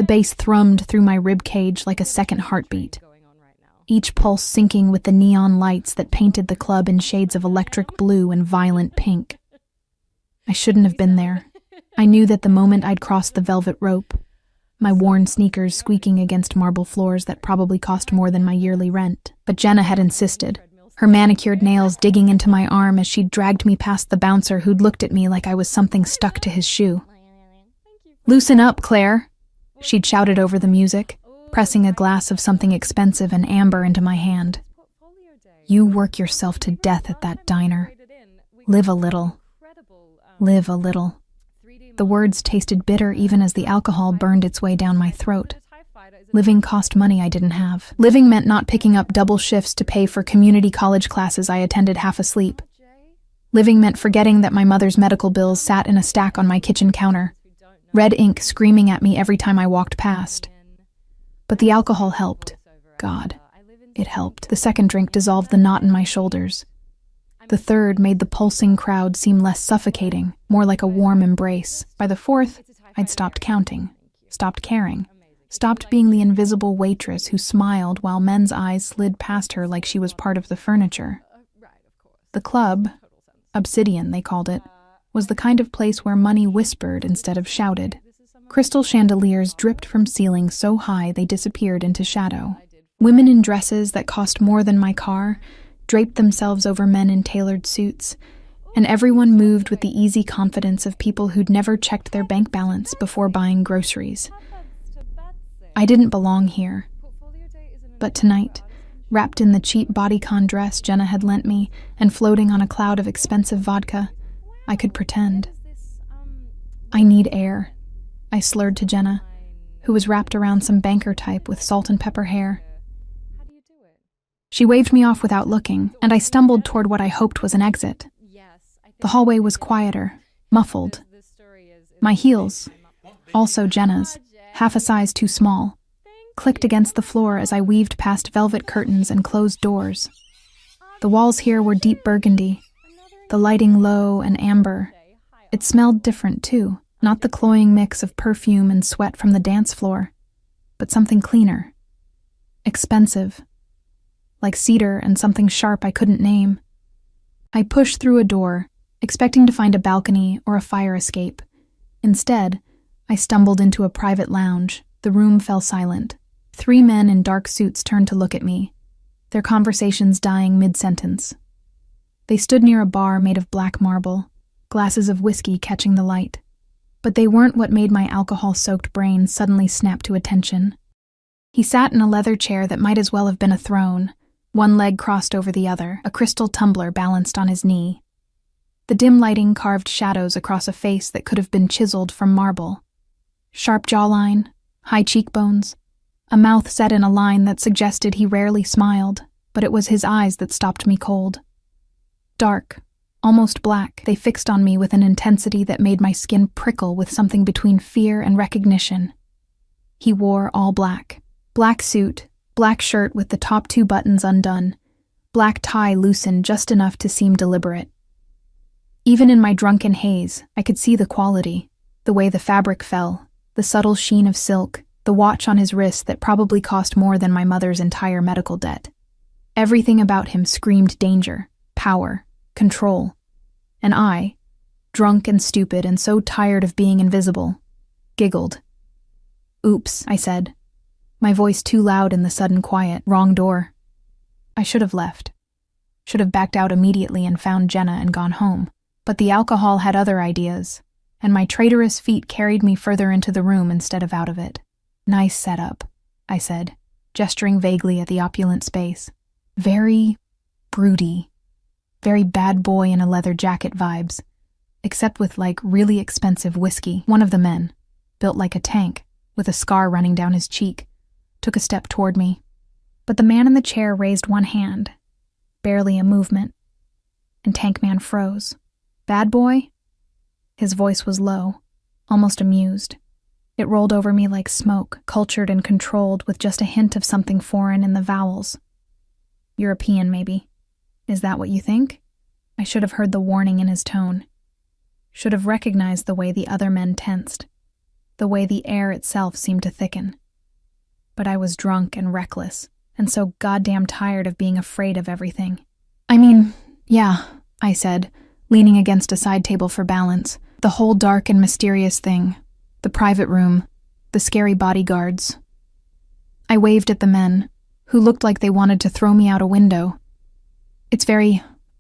The bass thrummed through my rib cage like a second heartbeat, each pulse syncing with the neon lights that painted the club in shades of electric blue and violent pink. I shouldn't have been there. I knew that the moment I'd crossed the velvet rope, my worn sneakers squeaking against marble floors that probably cost more than my yearly rent. But Jenna had insisted, her manicured nails digging into my arm as she dragged me past the bouncer who'd looked at me like I was something stuck to his shoe. "Loosen up, Claire," she'd shouted over the music, pressing a glass of something expensive and amber into my hand. "You work yourself to death at that diner. Live a little. Live a little." The words tasted bitter even as the alcohol burned its way down my throat. Living cost money I didn't have. Living meant not picking up double shifts to pay for community college classes I attended half asleep. Living meant forgetting that my mother's medical bills sat in a stack on my kitchen counter, red ink screaming at me every time I walked past. But the alcohol helped. God, it helped. The second drink dissolved the knot in my shoulders. The third made the pulsing crowd seem less suffocating, more like a warm embrace. By the fourth, I'd stopped counting, stopped caring, stopped being the invisible waitress who smiled while men's eyes slid past her like she was part of the furniture. The club, Obsidian they called it, was the kind of place where money whispered instead of shouted. Crystal chandeliers dripped from ceilings so high they disappeared into shadow. Women in dresses that cost more than my car draped themselves over men in tailored suits, and everyone moved with the easy confidence of people who'd never checked their bank balance before buying groceries. I didn't belong here. But tonight, wrapped in the cheap bodycon dress Jenna had lent me and floating on a cloud of expensive vodka, I could pretend. "I need air," I slurred to Jenna, who was wrapped around some banker type with salt and pepper hair. She waved me off without looking, and I stumbled toward what I hoped was an exit. The hallway was quieter, muffled. My heels, also Jenna's, half a size too small, clicked against the floor as I weaved past velvet curtains and closed doors. The walls here were deep burgundy, the lighting low and amber. It smelled different, too, not the cloying mix of perfume and sweat from the dance floor, but something cleaner. Expensive. Like cedar and something sharp I couldn't name. I pushed through a door, expecting to find a balcony or a fire escape. Instead, I stumbled into a private lounge. The room fell silent. 3 men in dark suits turned to look at me, their conversations dying mid-sentence. They stood near a bar made of black marble, glasses of whiskey catching the light. But they weren't what made my alcohol-soaked brain suddenly snap to attention. He sat in a leather chair that might as well have been a throne, one leg crossed over the other, a crystal tumbler balanced on his knee. The dim lighting carved shadows across a face that could have been chiseled from marble. Sharp jawline, high cheekbones, a mouth set in a line that suggested he rarely smiled, but it was his eyes that stopped me cold. Dark, almost black, they fixed on me with an intensity that made my skin prickle with something between fear and recognition. He wore all black. Black suit, black shirt with the top 2 buttons undone, black tie loosened just enough to seem deliberate. Even in my drunken haze, I could see the quality, the way the fabric fell, the subtle sheen of silk, the watch on his wrist that probably cost more than my mother's entire medical debt. Everything about him screamed danger, power, control. And I, drunk and stupid and so tired of being invisible, giggled. "Oops," I said, my voice too loud in the sudden quiet. "Wrong door." I should have left. Should have backed out immediately and found Jenna and gone home. But the alcohol had other ideas, and my traitorous feet carried me further into the room instead of out of it. "Nice setup," I said, gesturing vaguely at the opulent space. Very broody. Very bad boy in a leather jacket vibes, except with really expensive whiskey. One of the men, built like a tank, with a scar running down his cheek, took a step toward me. But the man in the chair raised one hand, barely a movement, and Tank Man froze. "Bad boy?" His voice was low, almost amused. It rolled over me like smoke, cultured and controlled with just a hint of something foreign in the vowels. "European, maybe. Is that what you think?" I should have heard the warning in his tone. Should have recognized the way the other men tensed. the way the air itself seemed to thicken. But I was drunk and reckless, and so goddamn tired of being afraid of everything. Yeah, I said, leaning against a side table for balance. The whole dark and mysterious thing. The private room. The scary bodyguards. I waved at the men, who looked like they wanted to throw me out a window. It's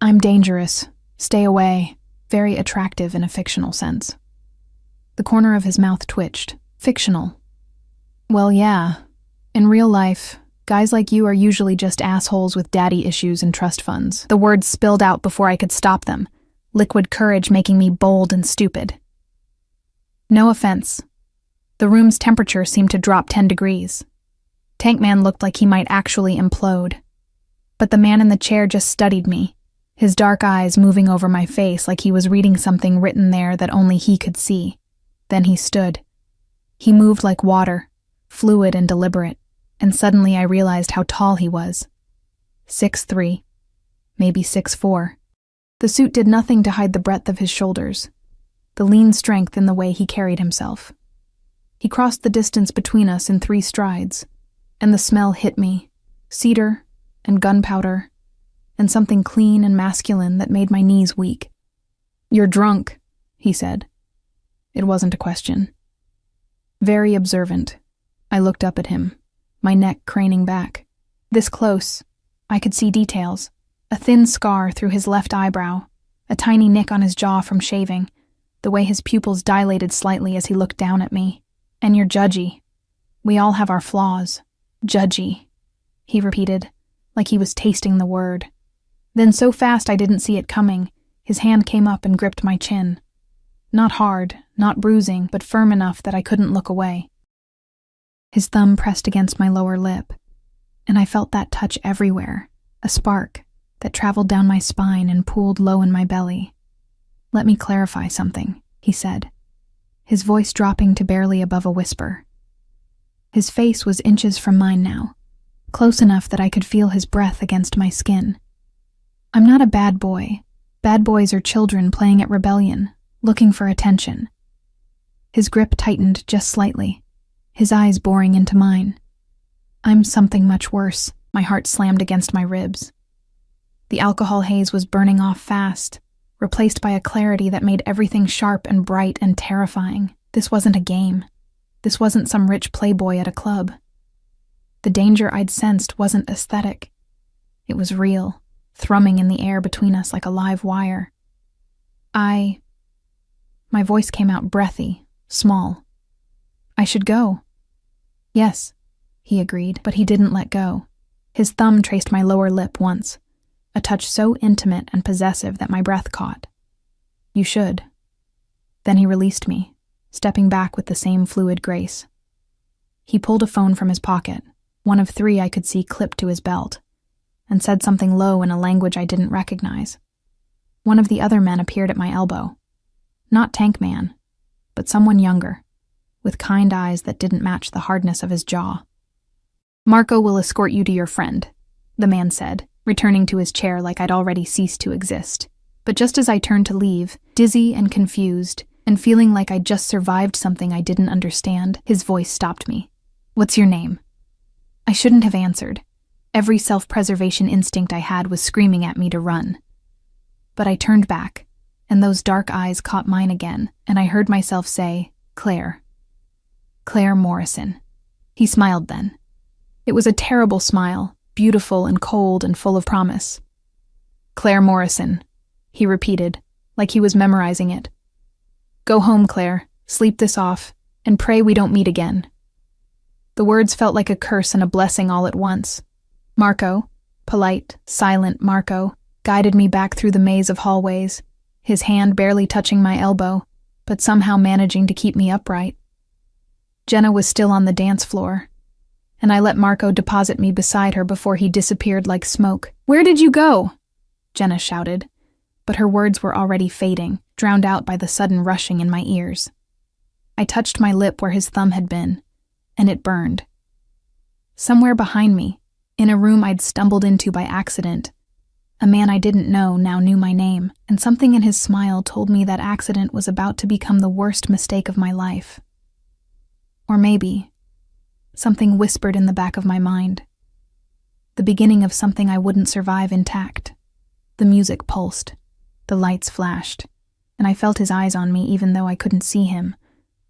I'm dangerous, stay away, very attractive in a fictional sense. The corner of his mouth twitched. Fictional. Well, yeah. In real life, guys like you are usually just assholes with daddy issues and trust funds. The words spilled out before I could stop them, liquid courage making me bold and stupid. No offense. The room's temperature seemed to drop 10 degrees. Tankman looked like he might actually implode. But the man in the chair just studied me, his dark eyes moving over my face like he was reading something written there that only he could see. Then he stood. He moved like water, fluid and deliberate, and suddenly I realized how tall he was. 6'3", maybe 6'4". The suit did nothing to hide the breadth of his shoulders, the lean strength in the way he carried himself. He crossed the distance between us in 3 strides, and the smell hit me, cedar and gunpowder, and something clean and masculine that made my knees weak. "You're drunk," he said. It wasn't a question. Very observant, I looked up at him, my neck craning back. This close, I could see details. A thin scar through his left eyebrow, a tiny nick on his jaw from shaving, the way his pupils dilated slightly as he looked down at me. "And you're judgy. We all have our flaws. Judgy," he repeated, like he was tasting the word. Then so fast I didn't see it coming, his hand came up and gripped my chin. Not hard, not bruising, but firm enough that I couldn't look away. His thumb pressed against my lower lip, and I felt that touch everywhere, a spark that traveled down my spine and pooled low in my belly. "Let me clarify something," he said, his voice dropping to barely above a whisper. His face was inches from mine now, close enough that I could feel his breath against my skin. "I'm not a bad boy. Bad boys are children playing at rebellion, looking for attention." His grip tightened just slightly, his eyes boring into mine. "I'm something much worse." My heart slammed against my ribs. The alcohol haze was burning off fast, replaced by a clarity that made everything sharp and bright and terrifying. This wasn't a game. This wasn't some rich playboy at a club. The danger I'd sensed wasn't aesthetic. It was real, thrumming in the air between us like a live wire. My voice came out breathy, small. "I should go." "Yes," he agreed, but he didn't let go. His thumb traced my lower lip once, a touch so intimate and possessive that my breath caught. "You should." Then he released me, stepping back with the same fluid grace. He pulled a phone from his pocket, one of 3 I could see clipped to his belt, and said something low in a language I didn't recognize. One of the other men appeared at my elbow. Not Tankman, but someone younger, with kind eyes that didn't match the hardness of his jaw. "Marco will escort you to your friend," the man said, returning to his chair like I'd already ceased to exist. But just as I turned to leave, dizzy and confused, and feeling like I'd just survived something I didn't understand, his voice stopped me. "What's your name?" I shouldn't have answered. Every self-preservation instinct I had was screaming at me to run. But I turned back, and those dark eyes caught mine again, and I heard myself say, "Claire. Claire Morrison." He smiled then. It was a terrible smile, beautiful and cold and full of promise. "Claire Morrison," he repeated, like he was memorizing it. "Go home, Claire, sleep this off, and pray we don't meet again." The words felt like a curse and a blessing all at once. Marco, polite, silent Marco, guided me back through the maze of hallways, his hand barely touching my elbow, but somehow managing to keep me upright. Jenna was still on the dance floor, and I let Marco deposit me beside her before he disappeared like smoke. "Where did you go?" Jenna shouted, but her words were already fading, drowned out by the sudden rushing in my ears. I touched my lip where his thumb had been, and it burned. Somewhere behind me, in a room I'd stumbled into by accident, a man I didn't know now knew my name, and something in his smile told me that accident was about to become the worst mistake of my life. Or maybe, something whispered in the back of my mind. The beginning of something I wouldn't survive intact. The music pulsed, the lights flashed, and I felt his eyes on me even though I couldn't see him,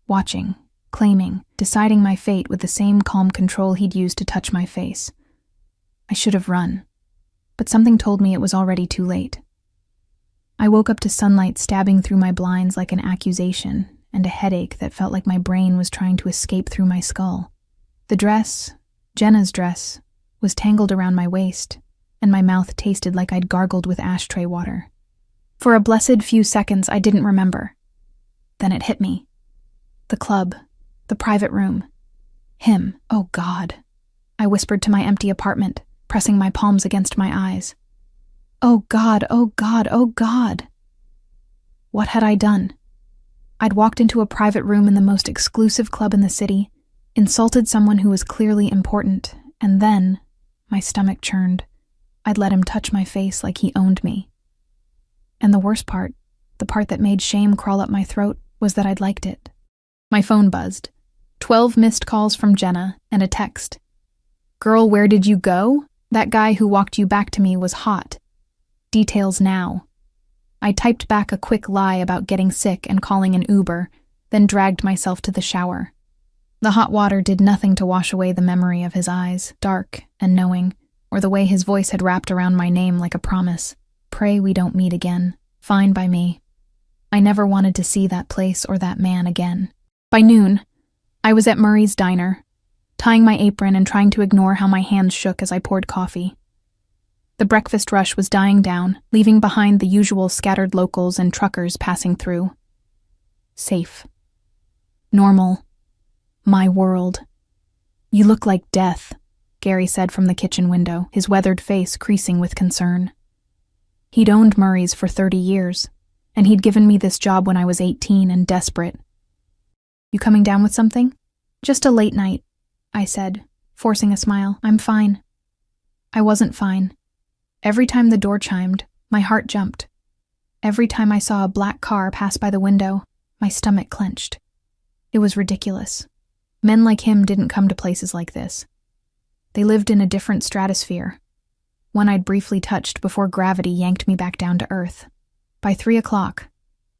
watching, claiming, deciding my fate with the same calm control he'd used to touch my face. I should have run, but something told me it was already too late. I woke up to sunlight stabbing through my blinds like an accusation, and a headache that felt like my brain was trying to escape through my skull. The dress, Jenna's dress, was tangled around my waist, and my mouth tasted like I'd gargled with ashtray water. For a blessed few seconds, I didn't remember. Then it hit me. The club, the private room. Him, oh God. I whispered to my empty apartment, pressing my palms against my eyes. Oh God, oh God, oh God. What had I done? I'd walked into a private room in the most exclusive club in the city, insulted someone who was clearly important, and then, my stomach churned, I'd let him touch my face like he owned me. And the worst part, the part that made shame crawl up my throat, was that I'd liked it. My phone buzzed. 12 missed calls from Jenna and a text. Girl, where did you go? That guy who walked you back to me was hot. Details now. I typed back a quick lie about getting sick and calling an Uber, then dragged myself to the shower. The hot water did nothing to wash away the memory of his eyes, dark and knowing, or the way his voice had wrapped around my name like a promise. Pray we don't meet again. Fine by me. I never wanted to see that place or that man again. By noon, I was at Murray's diner, tying my apron and trying to ignore how my hands shook as I poured coffee. The breakfast rush was dying down, leaving behind the usual scattered locals and truckers passing through. Safe. Normal. My world. You look like death, Gary said from the kitchen window, his weathered face creasing with concern. He'd owned Murray's for 30 years, and he'd given me this job when I was 18 and desperate. You coming down with something? Just a late night, I said, forcing a smile. I'm fine. I wasn't fine. Every time the door chimed, my heart jumped. Every time I saw a black car pass by the window, my stomach clenched. It was ridiculous. Men like him didn't come to places like this. They lived in a different stratosphere, one I'd briefly touched before gravity yanked me back down to earth. By 3 o'clock,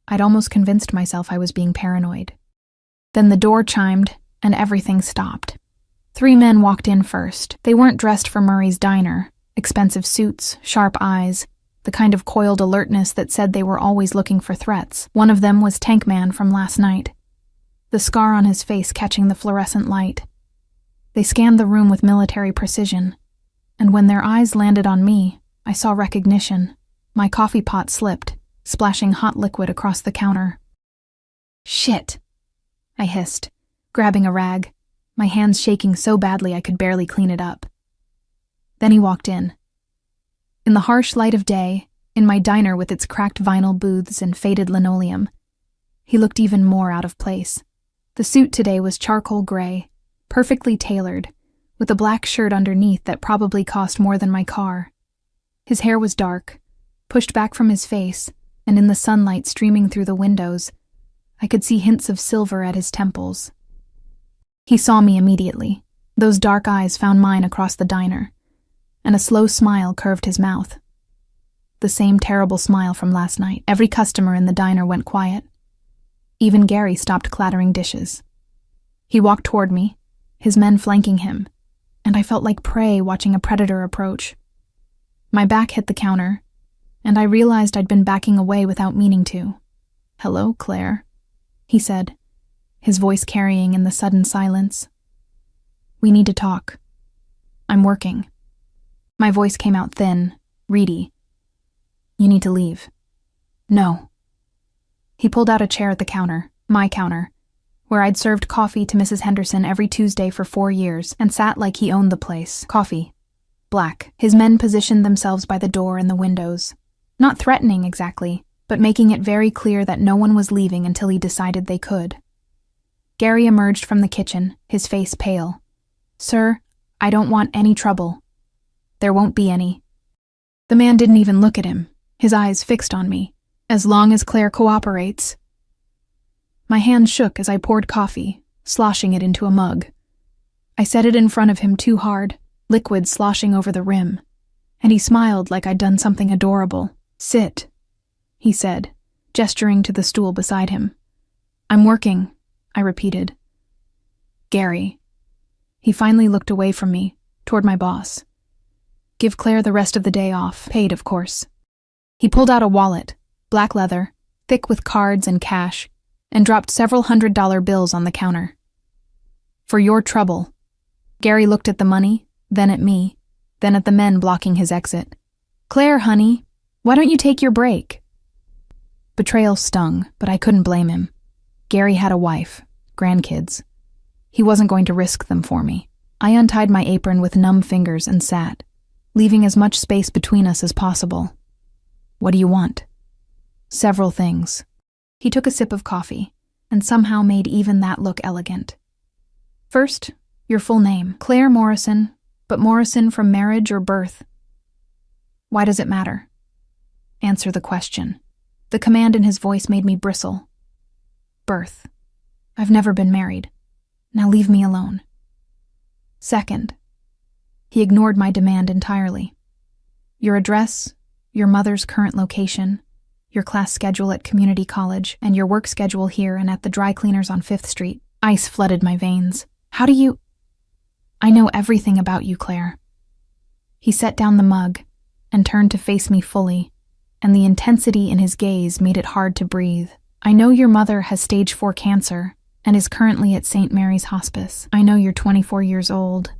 I'd almost convinced myself I was being paranoid. Then the door chimed, and everything stopped. 3 men walked in first. They weren't dressed for Murray's diner. Expensive suits, sharp eyes, the kind of coiled alertness that said they were always looking for threats. One of them was Tank Man from last night, the scar on his face catching the fluorescent light. They scanned the room with military precision, and when their eyes landed on me, I saw recognition. My coffee pot slipped, splashing hot liquid across the counter. Shit, I hissed, grabbing a rag, my hands shaking so badly I could barely clean it up. Then he walked in. In the harsh light of day, in my diner with its cracked vinyl booths and faded linoleum, he looked even more out of place. The suit today was charcoal gray, perfectly tailored, with a black shirt underneath that probably cost more than my car. His hair was dark, pushed back from his face, and in the sunlight streaming through the windows, I could see hints of silver at his temples. He saw me immediately. Those dark eyes found mine across the diner, and a slow smile curved his mouth. The same terrible smile from last night. Every customer in the diner went quiet. Even Gary stopped clattering dishes. He walked toward me, his men flanking him, and I felt like prey watching a predator approach. My back hit the counter, and I realized I'd been backing away without meaning to. "Hello, Claire," he said, his voice carrying in the sudden silence. "We need to talk. I'm working." My voice came out thin, reedy. "You need to leave." "No." He pulled out a chair at the counter, my counter, where I'd served coffee to Mrs. Henderson every Tuesday for 4 years, and sat like he owned the place. Coffee. Black. His men positioned themselves by the door and the windows. Not threatening exactly, but making it very clear that no one was leaving until he decided they could. Gary emerged from the kitchen, his face pale. "Sir, I don't want any trouble." "There won't be any." The man didn't even look at him, his eyes fixed on me. "As long as Claire cooperates." My hand shook as I poured coffee, sloshing it into a mug. I set it in front of him too hard, liquid sloshing over the rim, and he smiled like I'd done something adorable. "Sit," he said, gesturing to the stool beside him. "I'm working," I repeated. "Gary." He finally looked away from me, toward my boss. "Give Claire the rest of the day off, paid, of course." He pulled out a wallet, black leather, thick with cards and cash, and dropped several $100 bills on the counter. "For your trouble." Gary looked at the money, then at me, then at the men blocking his exit. "Claire, honey, why don't you take your break?" Betrayal stung, but I couldn't blame him. Gary had a wife, grandkids. He wasn't going to risk them for me. I untied my apron with numb fingers and sat, leaving as much space between us as possible. "What do you want?" "Several things." He took a sip of coffee, and somehow made even that look elegant. "First, your full name, Claire Morrison, but Morrison from marriage or birth?" "Why does it matter?" "Answer the question." The command in his voice made me bristle. "Birth. I've never been married. Now leave me alone." "Second." He ignored my demand entirely. "Your address, your mother's current location, your class schedule at community college, and your work schedule here and at the dry cleaners on 5th Street. Ice flooded my veins. "How do you—" "I know everything about you, Claire." He set down the mug and turned to face me fully, and the intensity in his gaze made it hard to breathe. "I know your mother has stage 4 cancer and is currently at St. Mary's Hospice. I know you're 24 years old,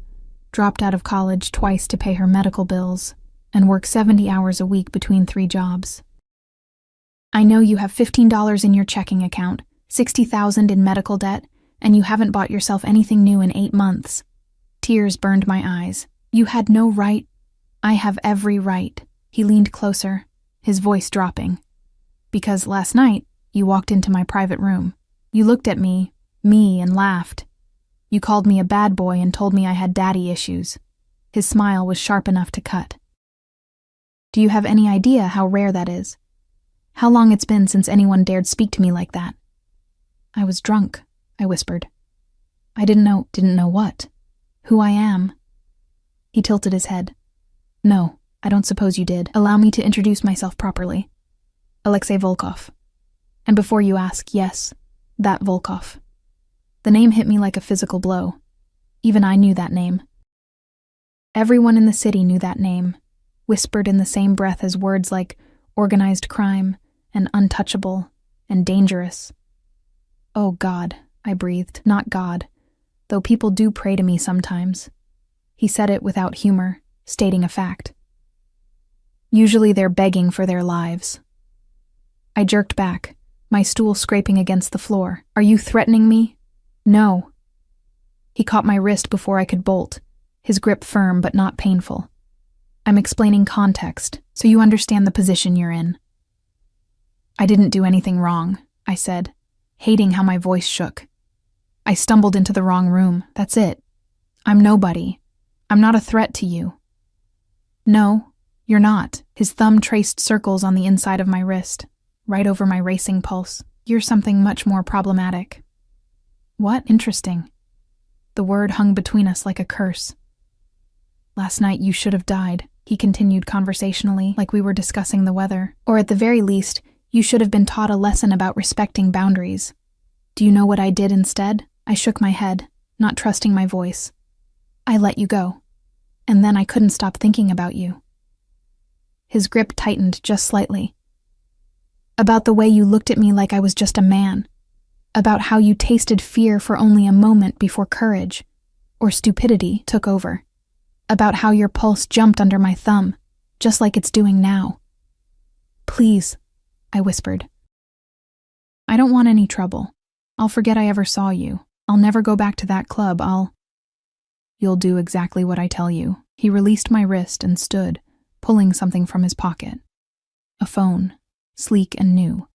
dropped out of college twice to pay her medical bills, and work 70 hours a week between 3 jobs. I know you have $15 in your checking account, $60,000 in medical debt, and you haven't bought yourself anything new in 8 months. Tears burned my eyes. You had no right. I have every right." He leaned closer, his voice dropping. "Because last night, you walked into my private room. You looked at me, and laughed. You called me a bad boy and told me I had daddy issues." His smile was sharp enough to cut. "Do you have any idea how rare that is? How long it's been since anyone dared speak to me like that?" "I was drunk," I whispered. "I didn't know what? Who I am?" He tilted his head. "No, I don't suppose you did. Allow me to introduce myself properly. Alexei Volkov. And before you ask, yes, that Volkov." The name hit me like a physical blow. Even I knew that name. Everyone in the city knew that name, whispered in the same breath as words like organized crime and untouchable and dangerous. "Oh God," I breathed, "not God, though people do pray to me sometimes." He said it without humor, stating a fact. "Usually they're begging for their lives." I jerked back, my stool scraping against the floor. "Are you threatening me?" "No." He caught my wrist before I could bolt, his grip firm but not painful. "I'm explaining context, so you understand the position you're in." "I didn't do anything wrong," I said, hating how my voice shook. "I stumbled into the wrong room, that's it. I'm nobody. I'm not a threat to you." "No, you're not." His thumb traced circles on the inside of my wrist, right over my racing pulse. "You're something much more problematic." "What? Interesting." The word hung between us like a curse. "Last night you should have died," he continued conversationally, like we were discussing the weather. "Or at the very least, you should have been taught a lesson about respecting boundaries. Do you know what I did instead?" I shook my head, not trusting my voice. "I let you go. And then I couldn't stop thinking about you." His grip tightened just slightly. "About the way you looked at me like I was just a man. About how you tasted fear for only a moment before courage, or stupidity, took over. About how your pulse jumped under my thumb, just like it's doing now." "Please," I whispered. "I don't want any trouble. I'll forget I ever saw you. I'll never go back to that club. You'll do exactly what I tell you." He released my wrist and stood, pulling something from his pocket. A phone, sleek and new,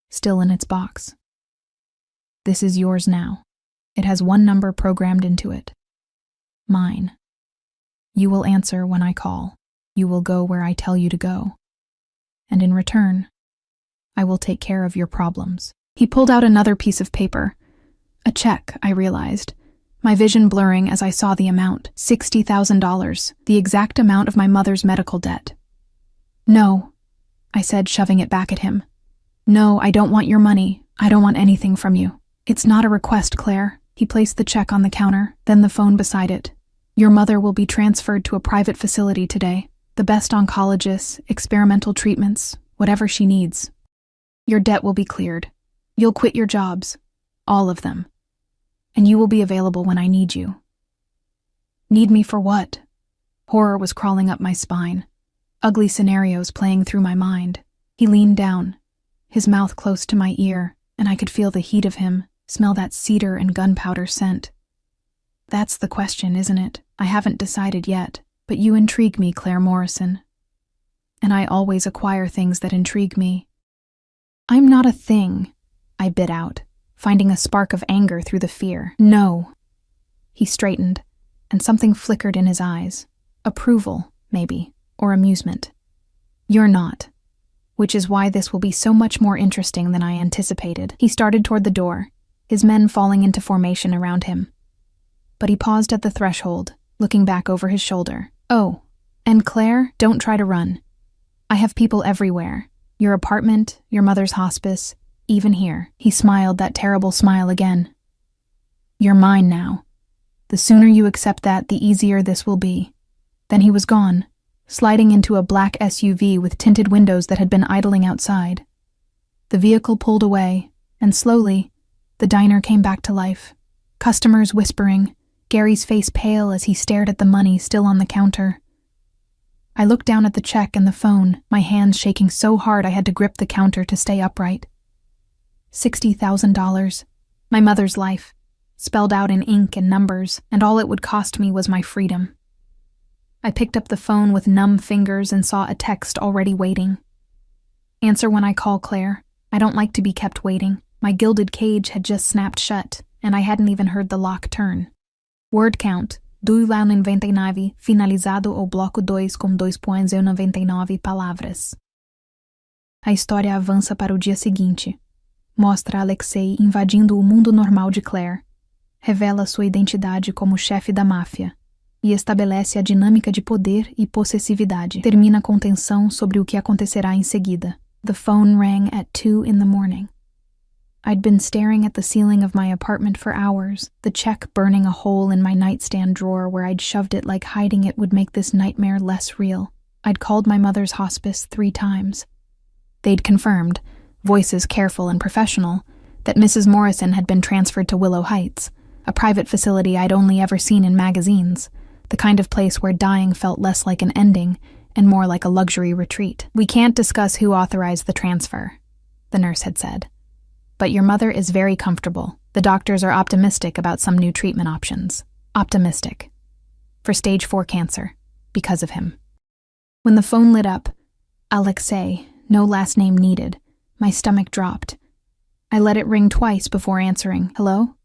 still in its box. "This is yours now. It has one number programmed into it. Mine. You will answer when I call. You will go where I tell you to go. And in return, I will take care of your problems." He pulled out another piece of paper, A check, I realized, my vision blurring as I saw the amount, $60,000, the exact amount of my mother's medical debt. No, I said, shoving it back at him. No, I don't want your money. I don't want anything from you. It's not a request, Claire. He placed the check on the counter, then the phone beside it. Your mother will be transferred to a private facility today. The best oncologists, experimental treatments, whatever she needs. Your debt will be cleared. You'll quit your jobs. All of them. And you will be available when I need you. Need me for what? Horror was crawling up my spine. Ugly scenarios playing through my mind. He leaned down, his mouth close to my ear, and I could feel the heat of him, smell that cedar and gunpowder scent. That's the question, isn't it? I haven't decided yet, but you intrigue me, Claire Morrison. And I always acquire things that intrigue me. I'm not a thing, I bit out, finding a spark of anger through the fear. No. He straightened, and something flickered in his eyes. Approval, maybe, or amusement. You're not. Which is why this will be so much more interesting than I anticipated. He started toward the door, his men falling into formation around him. But he paused at the threshold, looking back over his shoulder. Oh, and Claire, don't try to run. I have people everywhere. Your apartment, your mother's hospice, even here. He smiled that terrible smile again. You're mine now. The sooner you accept that, the easier this will be. Then he was gone, sliding into a black SUV with tinted windows that had been idling outside. The vehicle pulled away, and slowly, the diner came back to life. Customers whispering, Gary's face pale as he stared at the money still on the counter. I looked down at the check and the phone, my hands shaking so hard I had to grip the counter to stay upright. $60,000. My mother's life, spelled out in ink and numbers, and all it would cost me was my freedom. I picked up the phone with numb fingers and saw a text already waiting. Answer when I call, Claire. I don't like to be kept waiting. My gilded cage had just snapped shut, and I hadn't even heard the lock turn. Word count, 299, finalizado o bloco 2 com 2.99 palavras. A história avança para o dia seguinte. Mostra Alexei invadindo o mundo normal de Claire. Revela sua identidade como chefe da máfia. E estabelece a dinâmica de poder e possessividade. Termina com tensão sobre o que acontecerá em seguida. The phone rang at 2 a.m. I'd been staring at the ceiling of my apartment for hours, the check burning a hole in my nightstand drawer where I'd shoved it like hiding it would make this nightmare less real. I'd called my mother's hospice 3 times. They'd confirmed, voices careful and professional, that Mrs. Morrison had been transferred to Willow Heights, a private facility I'd only ever seen in magazines, the kind of place where dying felt less like an ending and more like a luxury retreat. We can't discuss who authorized the transfer, the nurse had said. But your mother is very comfortable. The doctors are optimistic about some new treatment options. Optimistic. For stage 4 cancer. Because of him. When the phone lit up, Alexei, no last name needed, my stomach dropped. I let it ring twice before answering. Hello?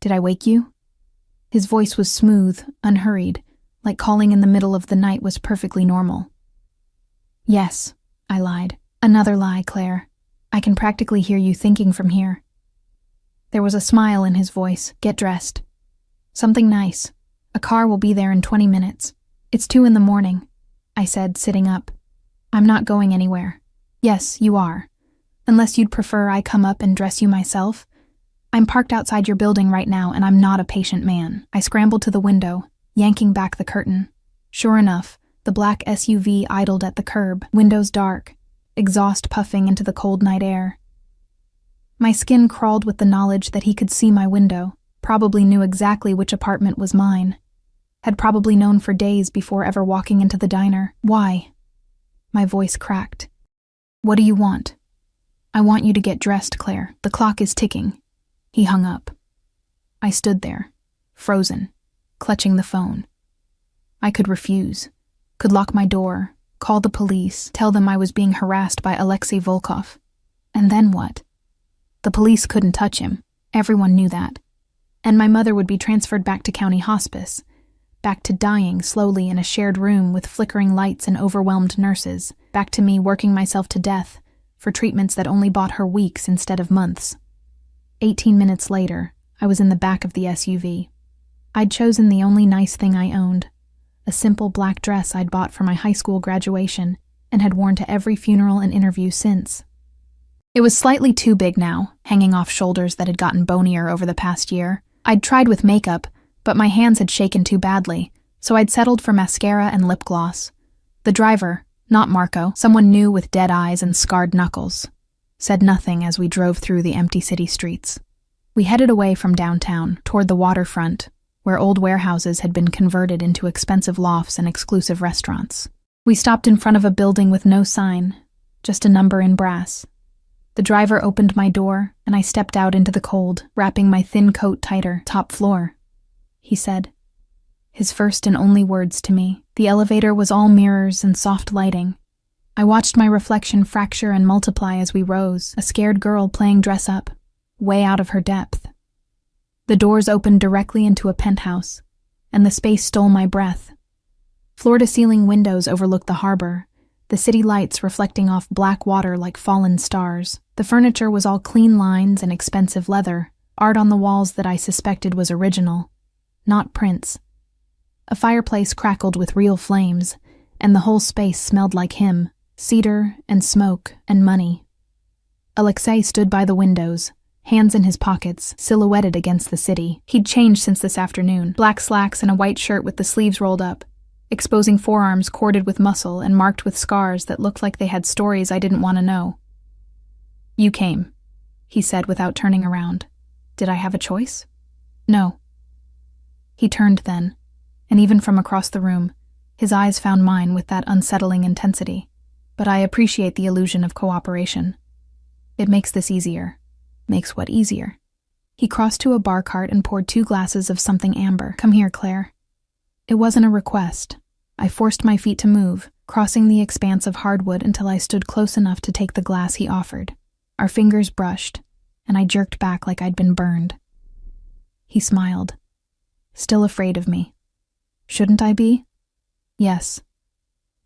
Did I wake you? His voice was smooth, unhurried, like calling in the middle of the night was perfectly normal. Yes, I lied. Another lie, Claire. I can practically hear you thinking from here. There was a smile in his voice. Get dressed. Something nice. A car will be there in 20 minutes. It's 2 a.m, I said, sitting up. I'm not going anywhere. Yes, you are. Unless you'd prefer I come up and dress you myself. I'm parked outside your building right now, and I'm not a patient man. I scrambled to the window, yanking back the curtain. Sure enough, the black SUV idled at the curb, windows dark, exhaust puffing into the cold night air. My skin crawled with the knowledge that he could see my window, probably knew exactly which apartment was mine, had probably known for days before ever walking into the diner. Why? My voice cracked. What do you want? I want you to get dressed, Claire. The clock is ticking. He hung up. I stood there, frozen, clutching the phone. I could refuse, could lock my door, call the police, tell them I was being harassed by Alexei Volkov. And then what? The police couldn't touch him. Everyone knew that. And my mother would be transferred back to county hospice, back to dying slowly in a shared room with flickering lights and overwhelmed nurses, back to me working myself to death for treatments that only bought her weeks instead of months. 18 minutes later, I was in the back of the SUV. I'd chosen the only nice thing I owned, a simple black dress I'd bought for my high school graduation and had worn to every funeral and interview since. It was slightly too big now, hanging off shoulders that had gotten bonier over the past year. I'd tried with makeup, but my hands had shaken too badly, so I'd settled for mascara and lip gloss. The driver, not Marco, someone new with dead eyes and scarred knuckles, said nothing as we drove through the empty city streets. We headed away from downtown, toward the waterfront, where old warehouses had been converted into expensive lofts and exclusive restaurants. We stopped in front of a building with no sign, just a number in brass. The driver opened my door, and I stepped out into the cold, wrapping my thin coat tighter. "Top floor," he said. His first and only words to me. The elevator was all mirrors and soft lighting. I watched my reflection fracture and multiply as we rose, a scared girl playing dress-up, way out of her depth. The doors opened directly into a penthouse, and the space stole my breath. Floor-to-ceiling windows overlooked the harbor, the city lights reflecting off black water like fallen stars. The furniture was all clean lines and expensive leather, art on the walls that I suspected was original, not prints. A fireplace crackled with real flames, and the whole space smelled like him, cedar and smoke and money. Alexei stood by the windows, hands in his pockets, silhouetted against the city. He'd changed since this afternoon, black slacks and a white shirt with the sleeves rolled up, exposing forearms corded with muscle and marked with scars that looked like they had stories I didn't want to know. "You came," he said without turning around. Did I have a choice? No. He turned then, and even from across the room, his eyes found mine with that unsettling intensity. But I appreciate the illusion of cooperation. It makes this easier. Makes what easier? He crossed to a bar cart and poured 2 glasses of something amber. "Come here, Claire." It wasn't a request. I forced my feet to move, crossing the expanse of hardwood until I stood close enough to take the glass he offered. Our fingers brushed, and I jerked back like I'd been burned. He smiled. Still afraid of me. Shouldn't I be? Yes.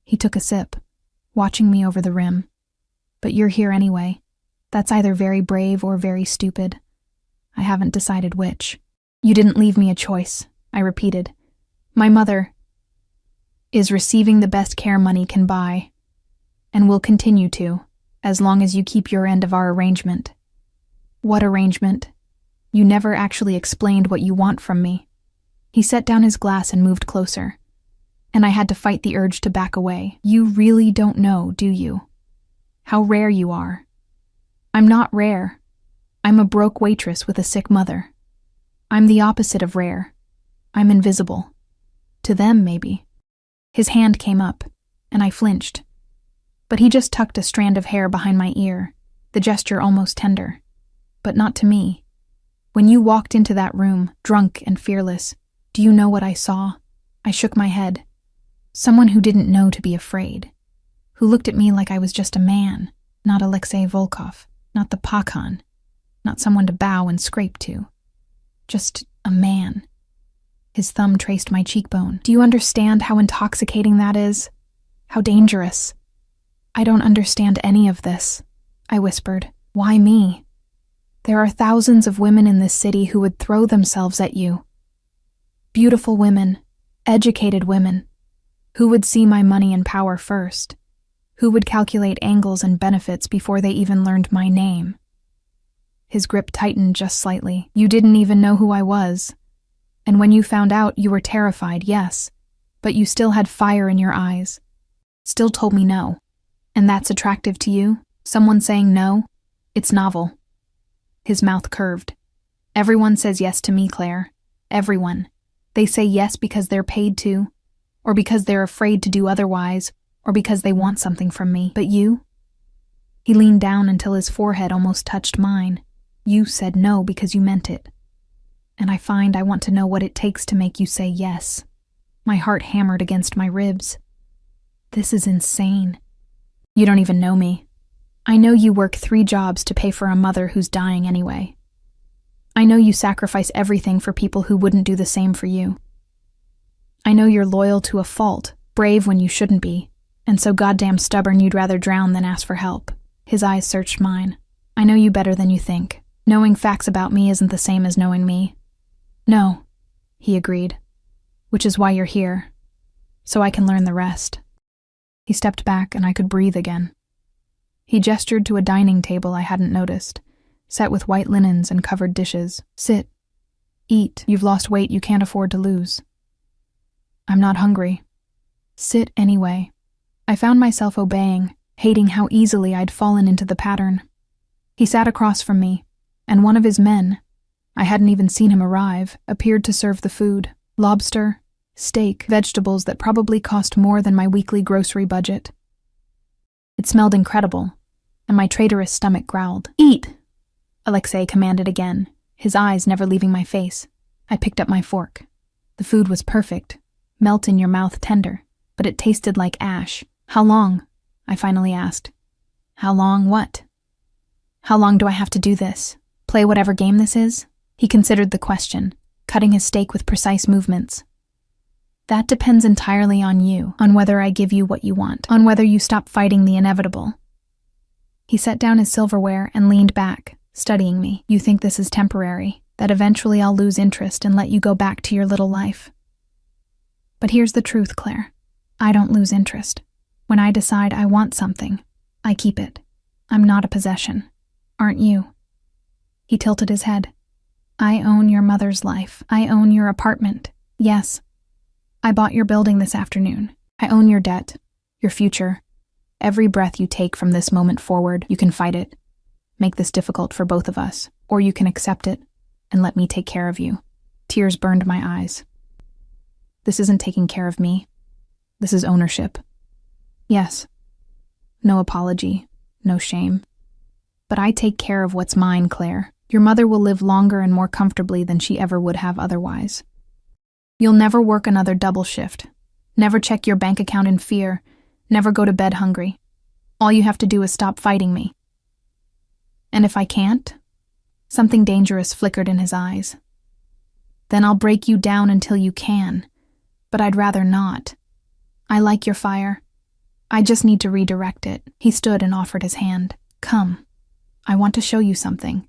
He took a sip, watching me over the rim. But you're here anyway. That's either very brave or very stupid. I haven't decided which. You didn't leave me a choice, I repeated. My mother is receiving the best care money can buy, and will continue to, as long as you keep your end of our arrangement. What arrangement? You never actually explained what you want from me. He set down his glass and moved closer, and I had to fight the urge to back away. You really don't know, do you? How rare you are. I'm not rare. I'm a broke waitress with a sick mother. I'm the opposite of rare. I'm invisible. To them, maybe. His hand came up, and I flinched. But he just tucked a strand of hair behind my ear, the gesture almost tender. But not to me. When you walked into that room, drunk and fearless, do you know what I saw? I shook my head. Someone who didn't know to be afraid. Who looked at me like I was just a man, not Alexei Volkov, not the Pakhan, not someone to bow and scrape to. Just a man. His thumb traced my cheekbone. Do you understand how intoxicating that is? How dangerous? I don't understand any of this, I whispered. Why me? There are thousands of women in this city who would throw themselves at you. Beautiful women, educated women, who would see my money and power first, who would calculate angles and benefits before they even learned my name. His grip tightened just slightly. You didn't even know who I was. And when you found out, you were terrified, yes, but you still had fire in your eyes. Still told me no. And that's attractive to you? Someone saying no? It's novel. His mouth curved. Everyone says yes to me, Claire. Everyone. They say yes because they're paid to, or because they're afraid to do otherwise, or because they want something from me. But you? He leaned down until his forehead almost touched mine. You said no because you meant it. And I find I want to know what it takes to make you say yes. My heart hammered against my ribs. This is insane. You don't even know me. I know you work 3 jobs to pay for a mother who's dying anyway. I know you sacrifice everything for people who wouldn't do the same for you. I know you're loyal to a fault, brave when you shouldn't be, and so goddamn stubborn you'd rather drown than ask for help. His eyes searched mine. I know you better than you think. Knowing facts about me isn't the same as knowing me. No, he agreed, which is why you're here, so I can learn the rest. He stepped back and I could breathe again. He gestured to a dining table I hadn't noticed, set with white linens and covered dishes. Sit. Eat. You've lost weight you can't afford to lose. I'm not hungry. Sit anyway. I found myself obeying, hating how easily I'd fallen into the pattern. He sat across from me, and one of his men, I hadn't even seen him arrive, appeared to serve the food. Lobster, steak, vegetables that probably cost more than my weekly grocery budget. It smelled incredible, and my traitorous stomach growled. Eat! Alexei commanded again, his eyes never leaving my face. I picked up my fork. The food was perfect, melt in your mouth tender, but it tasted like ash. How long? I finally asked. How long what? How long do I have to do this? Play whatever game this is? He considered the question, cutting his steak with precise movements. That depends entirely on you, on whether I give you what you want, on whether you stop fighting the inevitable. He set down his silverware and leaned back, studying me. You think this is temporary, that eventually I'll lose interest and let you go back to your little life. But here's the truth, Claire. I don't lose interest. When I decide I want something, I keep it. I'm not a possession. Aren't you? He tilted his head. I own your mother's life. I own your apartment. Yes. I bought your building this afternoon. I own your debt, your future. Every breath you take from this moment forward, you can fight it. Make this difficult for both of us, or you can accept it and let me take care of you. Tears burned my eyes. This isn't taking care of me. This is ownership. Yes. No apology, no shame. But I take care of what's mine, Claire. Your mother will live longer and more comfortably than she ever would have otherwise. You'll never work another double shift. Never check your bank account in fear. Never go to bed hungry. All you have to do is stop fighting me. And if I can't? Something dangerous flickered in his eyes. Then I'll break you down until you can. But I'd rather not. I like your fire. I just need to redirect it. He stood and offered his hand. Come. I want to show you something.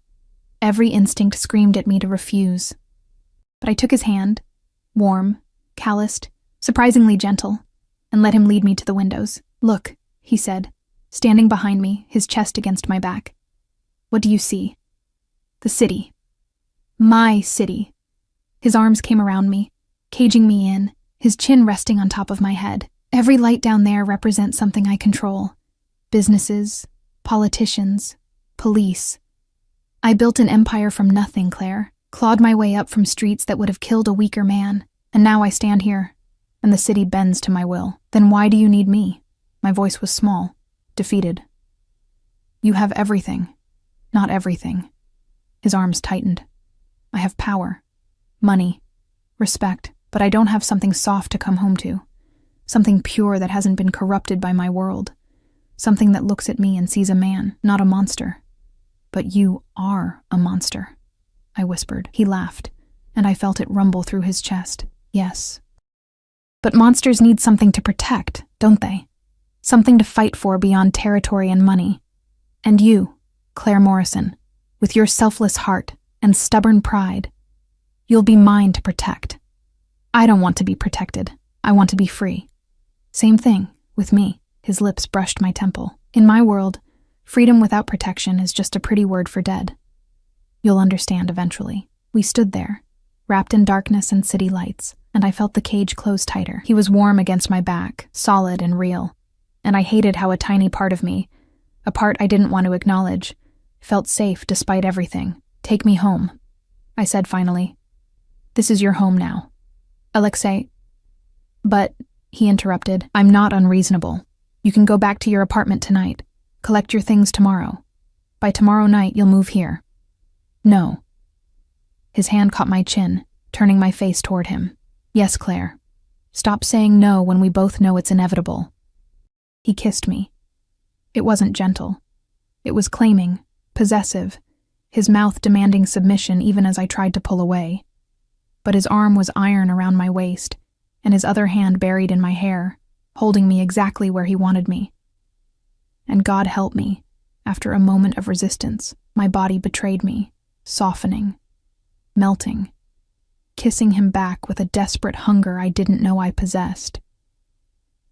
Every instinct screamed at me to refuse. But I took his hand, warm, calloused, surprisingly gentle, and let him lead me to the windows. Look, he said, standing behind me, his chest against my back. What do you see? The city. My city. His arms came around me, caging me in, his chin resting on top of my head. Every light down there represents something I control. Businesses, politicians, police. I built an empire from nothing, Claire, clawed my way up from streets that would have killed a weaker man, and now I stand here, and the city bends to my will. Then why do you need me? My voice was small, defeated. You have everything. Not everything. His arms tightened. I have power, money, respect, but I don't have something soft to come home to. Something pure that hasn't been corrupted by my world. Something that looks at me and sees a man, not a monster. But you are a monster, I whispered. He laughed, and I felt it rumble through his chest. Yes. But monsters need something to protect, don't they? Something to fight for beyond territory and money. And you, Claire Morrison, with your selfless heart and stubborn pride, you'll be mine to protect. I don't want to be protected. I want to be free. Same thing with me. His lips brushed my temple. In my world, freedom without protection is just a pretty word for dead. You'll understand eventually. We stood there, wrapped in darkness and city lights, and I felt the cage close tighter. He was warm against my back, solid and real, and I hated how a tiny part of me, a part I didn't want to acknowledge, felt safe despite everything. Take me home, I said finally. This is your home now. Alexei. But, he interrupted, I'm not unreasonable. You can go back to your apartment tonight. Collect your things tomorrow. By tomorrow night, you'll move here. No. His hand caught my chin, turning my face toward him. Yes, Claire. Stop saying no when we both know it's inevitable. He kissed me. It wasn't gentle. It was claiming, possessive, his mouth demanding submission even as I tried to pull away. But his arm was iron around my waist, and his other hand buried in my hair, holding me exactly where he wanted me. And God help me, after a moment of resistance, my body betrayed me. softening, melting, kissing him back with a desperate hunger I didn't know I possessed.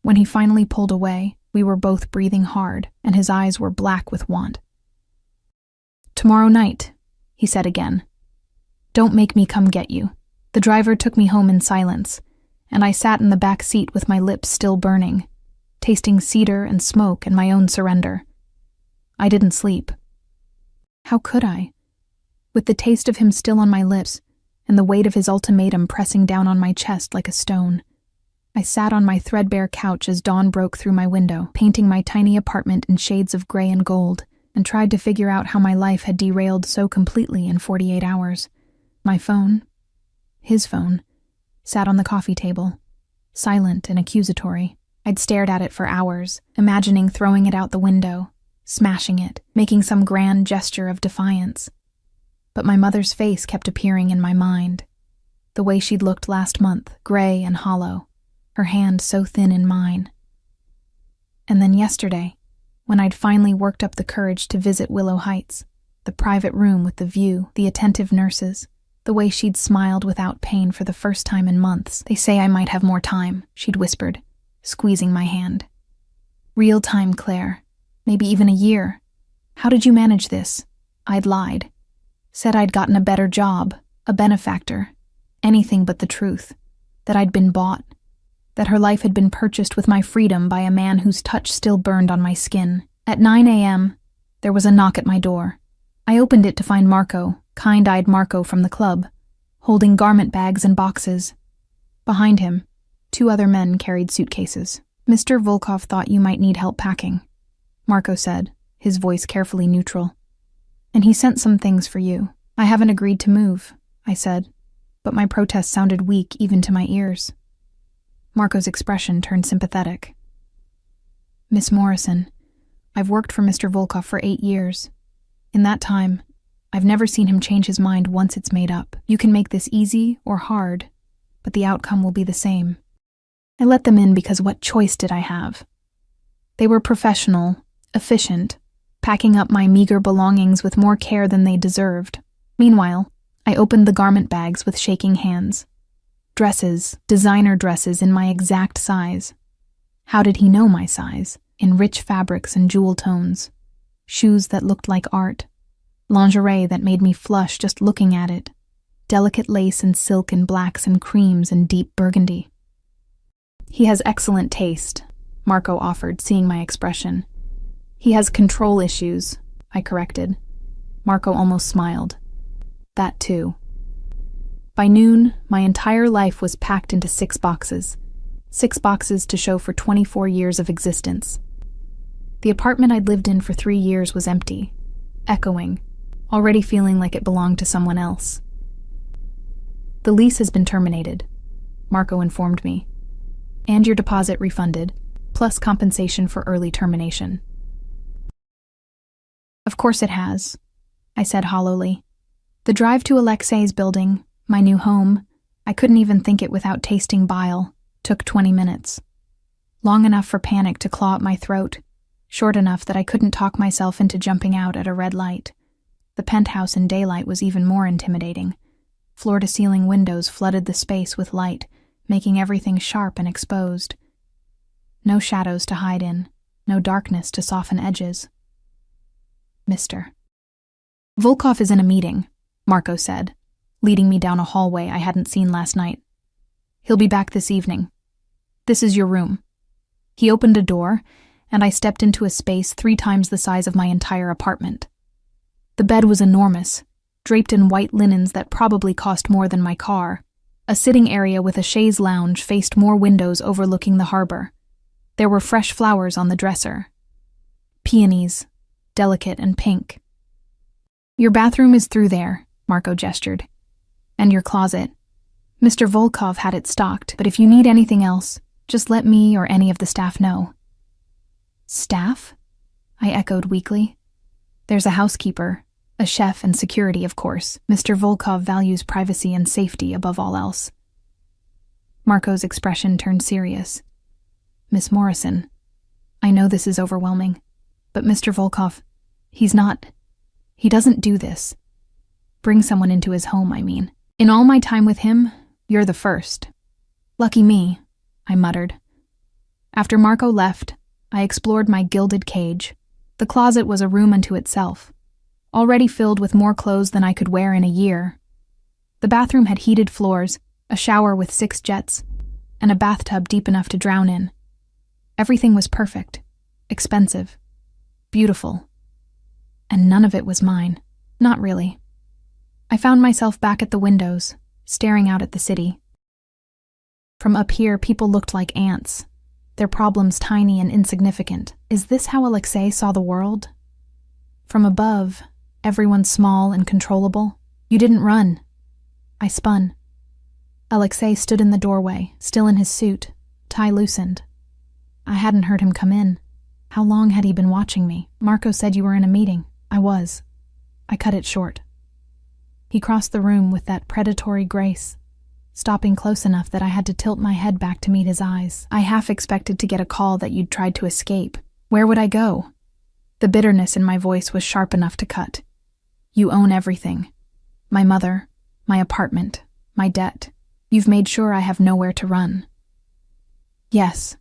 When he finally pulled away, we were both breathing hard, and his eyes were black with want. "Tomorrow night," he said again. "Don't make me come get you." The driver took me home in silence, and I sat in the back seat with my lips still burning, tasting cedar and smoke and my own surrender. I didn't sleep. How could I? With the taste of him still on my lips, and the weight of his ultimatum pressing down on my chest like a stone. I sat on my threadbare couch as dawn broke through my window, painting my tiny apartment in shades of gray and gold, and tried to figure out how my life had derailed so completely in 48 hours. My phone, his phone, sat on the coffee table, silent and accusatory. I'd stared at it for hours, imagining throwing it out the window, smashing it, making some grand gesture of defiance. But my mother's face kept appearing in my mind, the way she'd looked last month, gray and hollow, her hand so thin in mine. And then yesterday, when I'd finally worked up the courage to visit Willow Heights, the private room with the view, the attentive nurses, the way she'd smiled without pain for the first time in months. "They say I might have more time," she'd whispered, squeezing my hand. "Real time, Claire. Maybe even a year. How did you manage this?" I'd lied. Said I'd gotten a better job, a benefactor, anything but the truth. That I'd been bought. That her life had been purchased with my freedom by a man whose touch still burned on my skin. At 9 a.m., there was a knock at my door. I opened it to find Marco, kind-eyed Marco from the club, holding garment bags and boxes. Behind him, 2 other men carried suitcases. "Mr. Volkov thought you might need help packing," Marco said, his voice carefully neutral. "And he sent some things for you." "I haven't agreed to move," I said, but my protest sounded weak even to my ears. Marco's expression turned sympathetic. "Miss Morrison, I've worked for Mr. Volkov for 8 years. In that time, I've never seen him change his mind once it's made up. You can make this easy or hard, but the outcome will be the same." I let them in because what choice did I have? They were professional, efficient, packing up my meager belongings with more care than they deserved. Meanwhile, I opened the garment bags with shaking hands. Dresses, designer dresses in my exact size. How did he know my size? In rich fabrics and jewel tones. Shoes that looked like art. Lingerie that made me flush just looking at it. Delicate lace and silk in blacks and creams and deep burgundy. "He has excellent taste," Marco offered, seeing my expression. "He has control issues," I corrected. Marco almost smiled. That too. By noon, my entire life was packed into 6 boxes. 6 boxes to show for 24 years of existence. The apartment I'd lived in for 3 years was empty, echoing, already feeling like it belonged to someone else. "The lease has been terminated," Marco informed me. "And your deposit refunded, plus compensation for early termination." "Of course it has," I said hollowly. The drive to Alexei's building, my new home, I couldn't even think it without tasting bile, took 20 minutes. Long enough for panic to claw at my throat, short enough that I couldn't talk myself into jumping out at a red light. The penthouse in daylight was even more intimidating. Floor-to-ceiling windows flooded the space with light, making everything sharp and exposed. No shadows to hide in, no darkness to soften edges. "Mr. Volkov is in a meeting," Marco said, leading me down a hallway I hadn't seen last night. "He'll be back this evening. This is your room." He opened a door, and I stepped into a space 3 times the size of my entire apartment. The bed was enormous, draped in white linens that probably cost more than my car. A sitting area with a chaise lounge faced more windows overlooking the harbor. There were fresh flowers on the dresser. Peonies, delicate and pink. "Your bathroom is through there," Marco gestured. "And your closet. Mr. Volkov had it stocked, but if you need anything else, just let me or any of the staff know." "Staff?" I echoed weakly. "There's a housekeeper, a chef and security, of course. Mr. Volkov values privacy and safety above all else." Marco's expression turned serious. "Miss Morrison, I know this is overwhelming, but Mr. Volkov, he doesn't do this." Bring someone into his home, I mean. In all my time with him, you're the first. Lucky me, I muttered. After Marco left, I explored my gilded cage. The closet was a room unto itself, already filled with more clothes than I could wear in a year. The bathroom had heated floors, a shower with 6 jets, and a bathtub deep enough to drown in. Everything was perfect, expensive, beautiful. And none of it was mine. Not really. I found myself back at the windows, staring out at the city. From up here, people looked like ants, their problems tiny and insignificant. Is this how Alexei saw the world? From above, everyone small and controllable. You didn't run. I spun. Alexei stood in the doorway, still in his suit, tie loosened. I hadn't heard him come in. How long had he been watching me? Marco said you were in a meeting. I was. I cut it short. He crossed the room with that predatory grace, stopping close enough that I had to tilt my head back to meet his eyes. I half expected to get a call that you'd tried to escape. Where would I go? The bitterness in my voice was sharp enough to cut. You own everything. My mother, my apartment, my debt. You've made sure I have nowhere to run. Yes,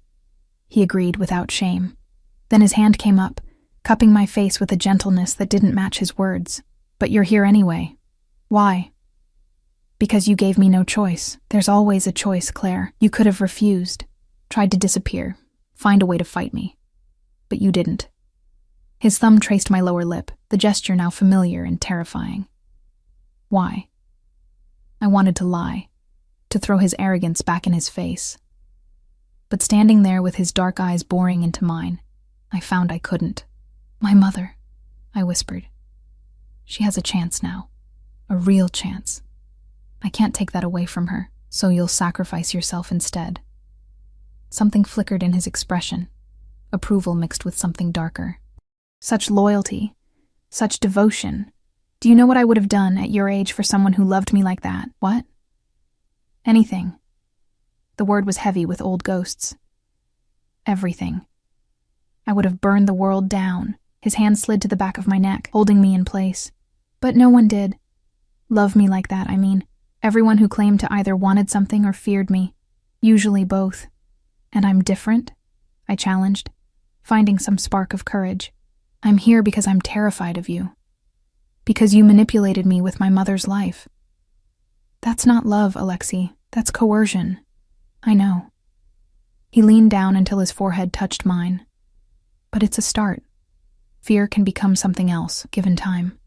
he agreed without shame. Then his hand came up, cupping my face with a gentleness that didn't match his words. But you're here anyway. Why? Because you gave me no choice. There's always a choice, Claire. You could have refused, tried to disappear, find a way to fight me. But you didn't. His thumb traced my lower lip, the gesture now familiar and terrifying. Why? I wanted to lie, to throw his arrogance back in his face. But standing there with his dark eyes boring into mine, I found I couldn't. My mother, I whispered. She has a chance now. A real chance. I can't take that away from her, so you'll sacrifice yourself instead. Something flickered in his expression, approval mixed with something darker. Such loyalty, such devotion. Do you know what I would have done at your age for someone who loved me like that? What? Anything. The word was heavy with old ghosts. Everything. I would have burned the world down. His hand slid to the back of my neck, holding me in place. But no one did. Love me like that, I mean. Everyone who claimed to either wanted something or feared me. Usually both. And I'm different? I challenged, finding some spark of courage. I'm here because I'm terrified of you. Because you manipulated me with my mother's life. That's not love, Alexei. That's coercion. I know. He leaned down until his forehead touched mine. But it's a start. Fear can become something else, given time.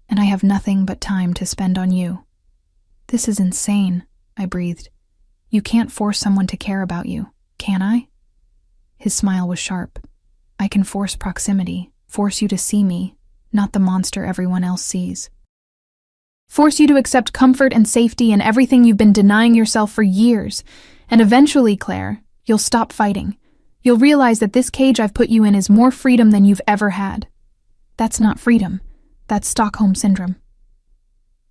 And I have nothing but time to spend on you. This is insane, I breathed. You can't force someone to care about you, can I? His smile was sharp. I can force proximity, force you to see me, not the monster everyone else sees. Force you to accept comfort and safety and everything you've been denying yourself for years. And eventually, Claire, you'll stop fighting. You'll realize that this cage I've put you in is more freedom than you've ever had. That's not freedom. That's Stockholm Syndrome.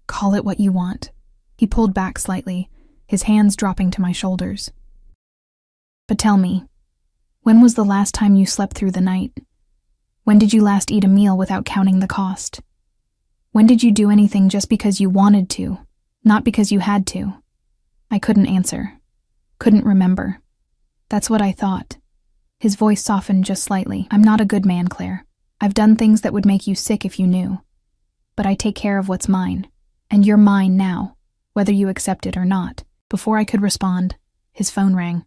Call it what you want. He pulled back slightly, his hands dropping to my shoulders. But tell me, when was the last time you slept through the night? When did you last eat a meal without counting the cost? When did you do anything just because you wanted to, not because you had to? I couldn't answer. Couldn't remember. That's what I thought. His voice softened just slightly. I'm not a good man, Claire. I've done things that would make you sick if you knew. But I take care of what's mine. And you're mine now, whether you accept it or not. Before I could respond, his phone rang.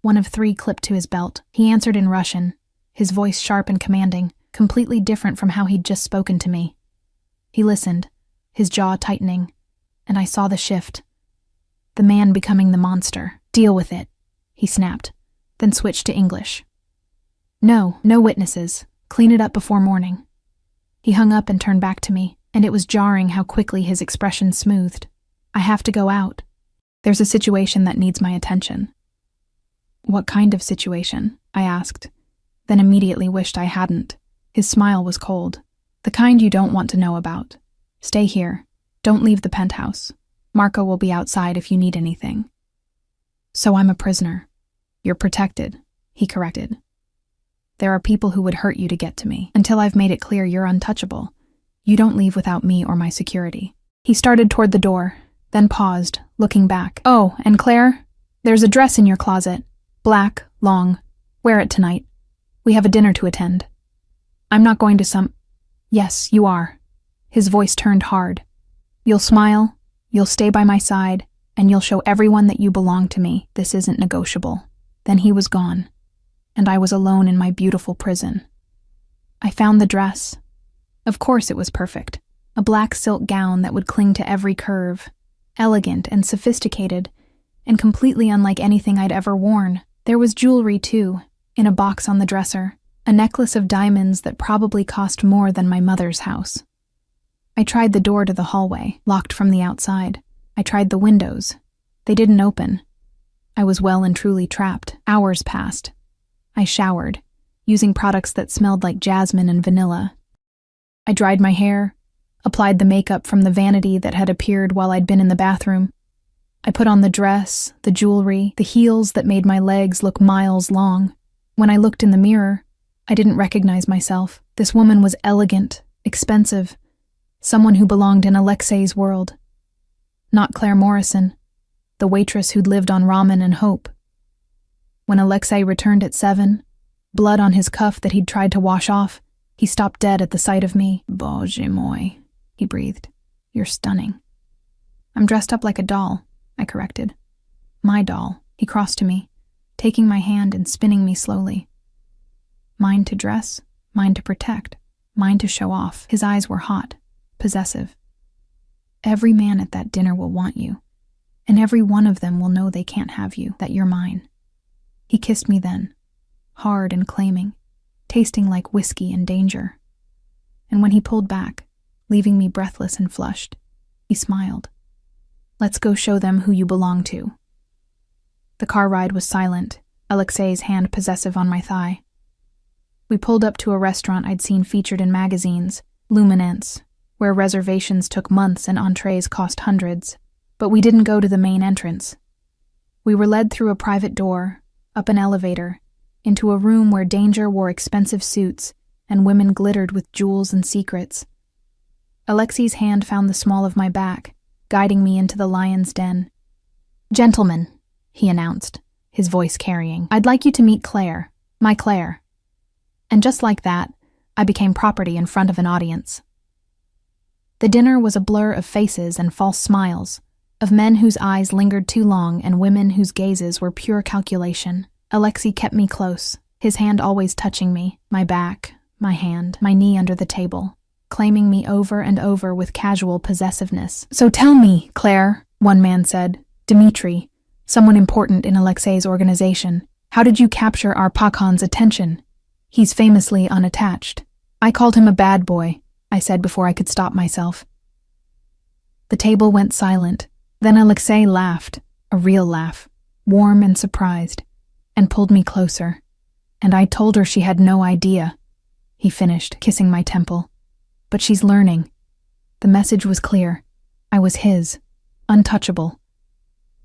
One of 3 clipped to his belt. He answered in Russian, his voice sharp and commanding, completely different from how he'd just spoken to me. He listened, his jaw tightening, and I saw the shift. The man becoming the monster. Deal with it, he snapped, then switched to English. No witnesses. Clean it up before morning. He hung up and turned back to me, and it was jarring how quickly his expression smoothed. I have to go out. There's a situation that needs my attention. What kind of situation? I asked, then immediately wished I hadn't. His smile was cold. The kind you don't want to know about. Stay here. Don't leave the penthouse. Marco will be outside if you need anything. So I'm a prisoner. You're protected, he corrected. There are people who would hurt you to get to me. Until I've made it clear you're untouchable. You don't leave without me or my security. He started toward the door, then paused, looking back. Oh, and Claire, there's a dress in your closet. Black, long. Wear it tonight. We have a dinner to attend. I'm not going to Yes, you are. His voice turned hard. You'll smile, you'll stay by my side, and you'll show everyone that you belong to me. This isn't negotiable. Then he was gone, and I was alone in my beautiful prison. I found the dress. Of course it was perfect. A black silk gown that would cling to every curve, elegant and sophisticated, and completely unlike anything I'd ever worn. There was jewelry, too, in a box on the dresser, a necklace of diamonds that probably cost more than my mother's house. I tried the door to the hallway, locked from the outside. I tried the windows. They didn't open. I was well and truly trapped. Hours passed. I showered, using products that smelled like jasmine and vanilla. I dried my hair, applied the makeup from the vanity that had appeared while I'd been in the bathroom. I put on the dress, the jewelry, the heels that made my legs look miles long. When I looked in the mirror, I didn't recognize myself. This woman was elegant, expensive, someone who belonged in Alexei's world. Not Claire Morrison, the waitress who'd lived on ramen and hope. When Alexei returned at 7, blood on his cuff that he'd tried to wash off, he stopped dead at the sight of me. Bože moi, he breathed. You're stunning. I'm dressed up like a doll, I corrected. My doll. He crossed to me, taking my hand and spinning me slowly. Mine to dress, mine to protect, mine to show off. His eyes were hot, possessive. Every man at that dinner will want you, and every one of them will know they can't have you, that you're mine. He kissed me then, hard and claiming, tasting like whiskey and danger. And when he pulled back, leaving me breathless and flushed, he smiled. Let's go show them who you belong to. The car ride was silent, Alexei's hand possessive on my thigh. We pulled up to a restaurant I'd seen featured in magazines, Luminance, where reservations took months and entrees cost hundreds. But we didn't go to the main entrance. We were led through a private door, up an elevator, into a room where danger wore expensive suits and women glittered with jewels and secrets. Alexei's hand found the small of my back, guiding me into the lion's den. Gentlemen, he announced, his voice carrying, I'd like you to meet Claire, my Claire. And just like that, I became property in front of an audience. The dinner was a blur of faces and false smiles, of men whose eyes lingered too long and women whose gazes were pure calculation. Alexei kept me close, his hand always touching me, my back, my hand, my knee under the table, claiming me over and over with casual possessiveness. So tell me, Claire, one man said, Dmitri, someone important in Alexei's organization, how did you capture our Pakon's attention? He's famously unattached. I called him a bad boy, I said before I could stop myself. The table went silent. Then Alexei laughed, a real laugh, warm and surprised, and pulled me closer. And I told her she had no idea, he finished, kissing my temple. But she's learning. The message was clear. I was his, untouchable,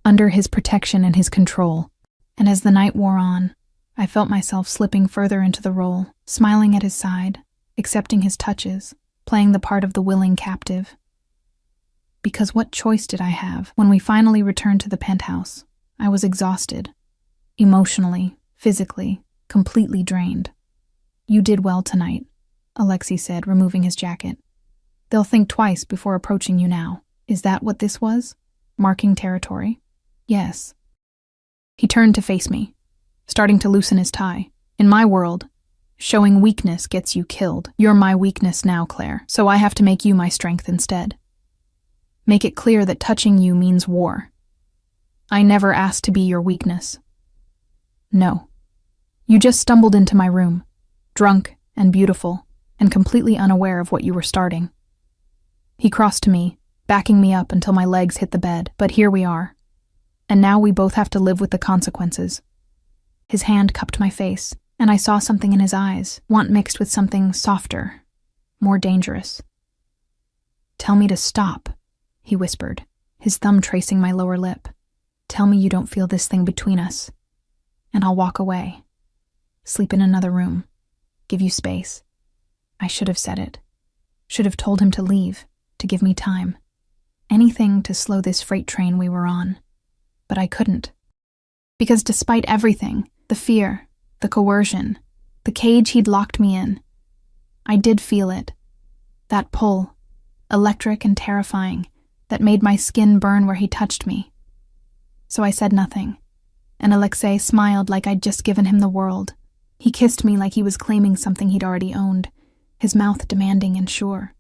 under his protection and his control. And as the night wore on, I felt myself slipping further into the role, smiling at his side, accepting his touches, playing the part of the willing captive. Because what choice did I have? When we finally returned to the penthouse, I was exhausted, emotionally, physically, completely drained. You did well tonight, Alexei said, removing his jacket. They'll think twice before approaching you now. Is that what this was? Marking territory? Yes. He turned to face me, starting to loosen his tie. In my world, showing weakness gets you killed. You're my weakness now, Claire, so I have to make you my strength instead. Make it clear that touching you means war. I never asked to be your weakness. No. You just stumbled into my room, drunk and beautiful, and completely unaware of what you were starting. He crossed to me, backing me up until my legs hit the bed, but here we are. And now we both have to live with the consequences. His hand cupped my face, and I saw something in his eyes, want mixed with something softer, more dangerous. Tell me to stop, he whispered, his thumb tracing my lower lip. Tell me you don't feel this thing between us, and I'll walk away. Sleep in another room. Give you space. I should have said it. Should have told him to leave, to give me time. Anything to slow this freight train we were on. But I couldn't. Because despite everything, the fear, the coercion, the cage he'd locked me in, I did feel it. That pull, electric and terrifying, that made my skin burn where he touched me. So I said nothing, and Alexei smiled like I'd just given him the world. He kissed me like he was claiming something he'd already owned, his mouth demanding and sure.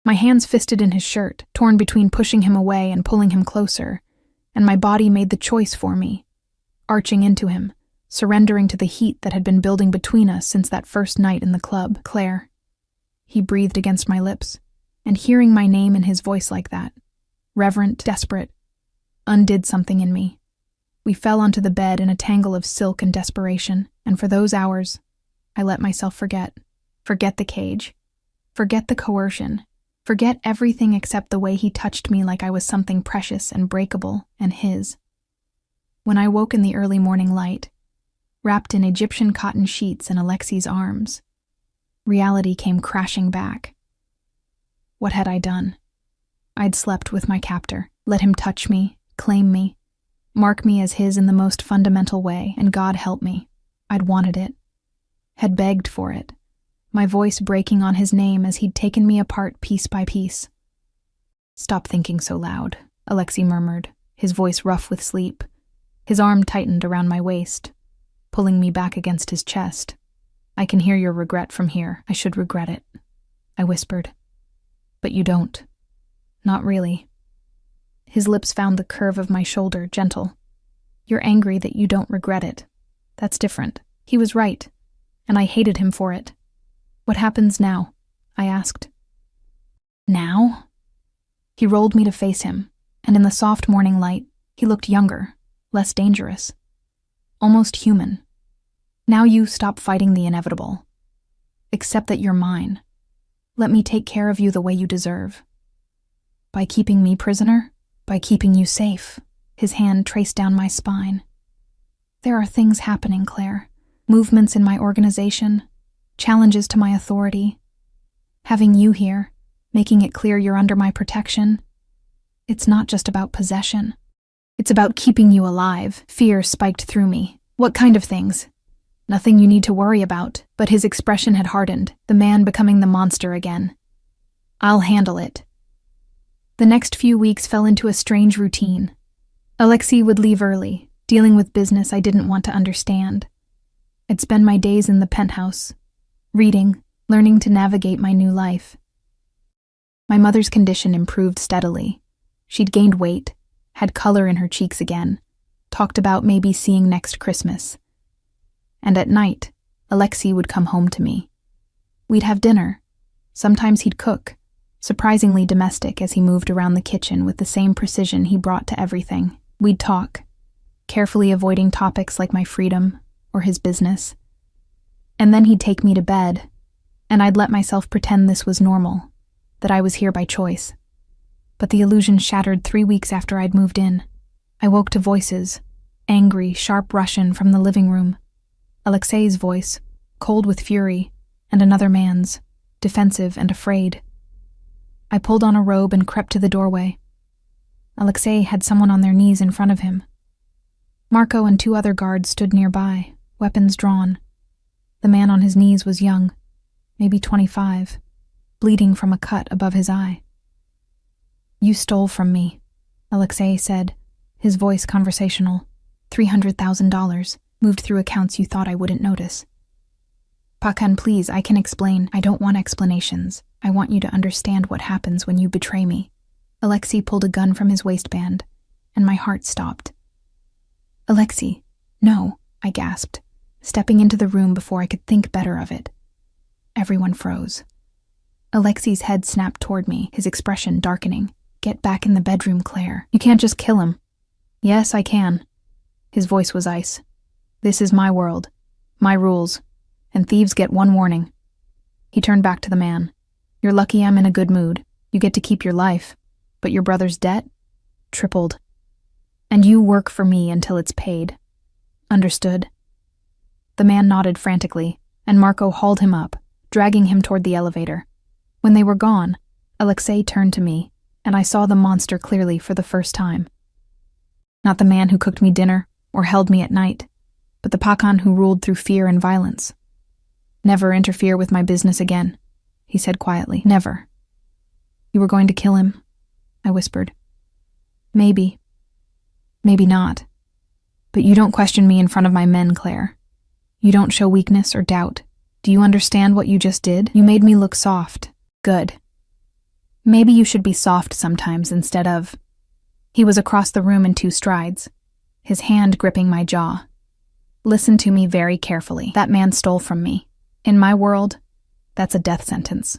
My hands fisted in his shirt, torn between pushing him away and pulling him closer, and my body made the choice for me, arching into him, surrendering to the heat that had been building between us since that first night in the club. Claire. He breathed against my lips, and hearing my name in his voice like that, reverent, desperate, undid something in me. We fell onto the bed in a tangle of silk and desperation, and for those hours, I let myself forget. Forget the cage. Forget the coercion. Forget everything except the way he touched me like I was something precious and breakable and his. When I woke in the early morning light, wrapped in Egyptian cotton sheets in Alexei's arms, reality came crashing back. What had I done? I'd slept with my captor, let him touch me, claim me, mark me as his in the most fundamental way, and God help me, I'd wanted it, had begged for it, my voice breaking on his name as he'd taken me apart piece by piece. "Stop thinking so loud," Alexei murmured, his voice rough with sleep. His arm tightened around my waist, pulling me back against his chest. "I can hear your regret from here. I should regret it," I whispered. "But you don't. Not really." His lips found the curve of my shoulder, gentle. "You're angry that you don't regret it. That's different." He was right, and I hated him for it. "What happens now?" I asked. "Now?" He rolled me to face him, and in the soft morning light, he looked younger, less dangerous, almost human. "Now you stop fighting the inevitable. Accept that you're mine. Let me take care of you the way you deserve. By keeping me prisoner, by keeping you safe." His hand traced down my spine. "There are things happening, Claire. Movements in my organization, challenges to my authority. Having you here, making it clear you're under my protection. It's not just about possession. It's about keeping you alive." Fear spiked through me. "What kind of things?" "Nothing you need to worry about," but his expression had hardened, the man becoming the monster again. "I'll handle it." The next few weeks fell into a strange routine. Alexei would leave early, dealing with business I didn't want to understand. I'd spend my days in the penthouse, reading, learning to navigate my new life. My mother's condition improved steadily. She'd gained weight, had color in her cheeks again, talked about maybe seeing next Christmas. And at night, Alexei would come home to me. We'd have dinner. Sometimes he'd cook, surprisingly domestic as he moved around the kitchen with the same precision he brought to everything. We'd talk, carefully avoiding topics like my freedom or his business. And then he'd take me to bed, and I'd let myself pretend this was normal, that I was here by choice. But the illusion shattered 3 weeks after I'd moved in. I woke to voices, angry, sharp Russian from the living room. Alexei's voice, cold with fury, and another man's, defensive and afraid. I pulled on a robe and crept to the doorway. Alexei had someone on their knees in front of him. Marco and 2 other guards stood nearby, weapons drawn. The man on his knees was young, maybe 25, bleeding from a cut above his eye. "You stole from me," Alexei said, his voice conversational. $300,000, moved through accounts you thought I wouldn't notice. "Pakan, please, I can explain. I don't want explanations. I want you to understand what happens when you betray me." Alexei pulled a gun from his waistband, and my heart stopped. "Alexei, no," I gasped, stepping into the room before I could think better of it. Everyone froze. Alexei's head snapped toward me, his expression darkening. "Get back in the bedroom, Claire. You can't just kill him." "Yes, I can." His voice was ice. "This is my world, my rules, and thieves get 1 warning." He turned back to the man. "You're lucky I'm in a good mood. You get to keep your life, but your brother's debt? Tripled. And you work for me until it's paid. Understood?" The man nodded frantically, and Marco hauled him up, dragging him toward the elevator. When they were gone, Alexei turned to me, and I saw the monster clearly for the first time. Not the man who cooked me dinner or held me at night, but the Pakan who ruled through fear and violence. "Never interfere with my business again," he said quietly. "Never." "You were going to kill him?" I whispered. "Maybe. Maybe not. But you don't question me in front of my men, Claire. You don't show weakness or doubt. Do you understand what you just did? You made me look soft. Good. Maybe you should be soft sometimes instead of—" He was across the room in 2 strides, his hand gripping my jaw. "Listen to me very carefully. That man stole from me. In my world, that's a death sentence.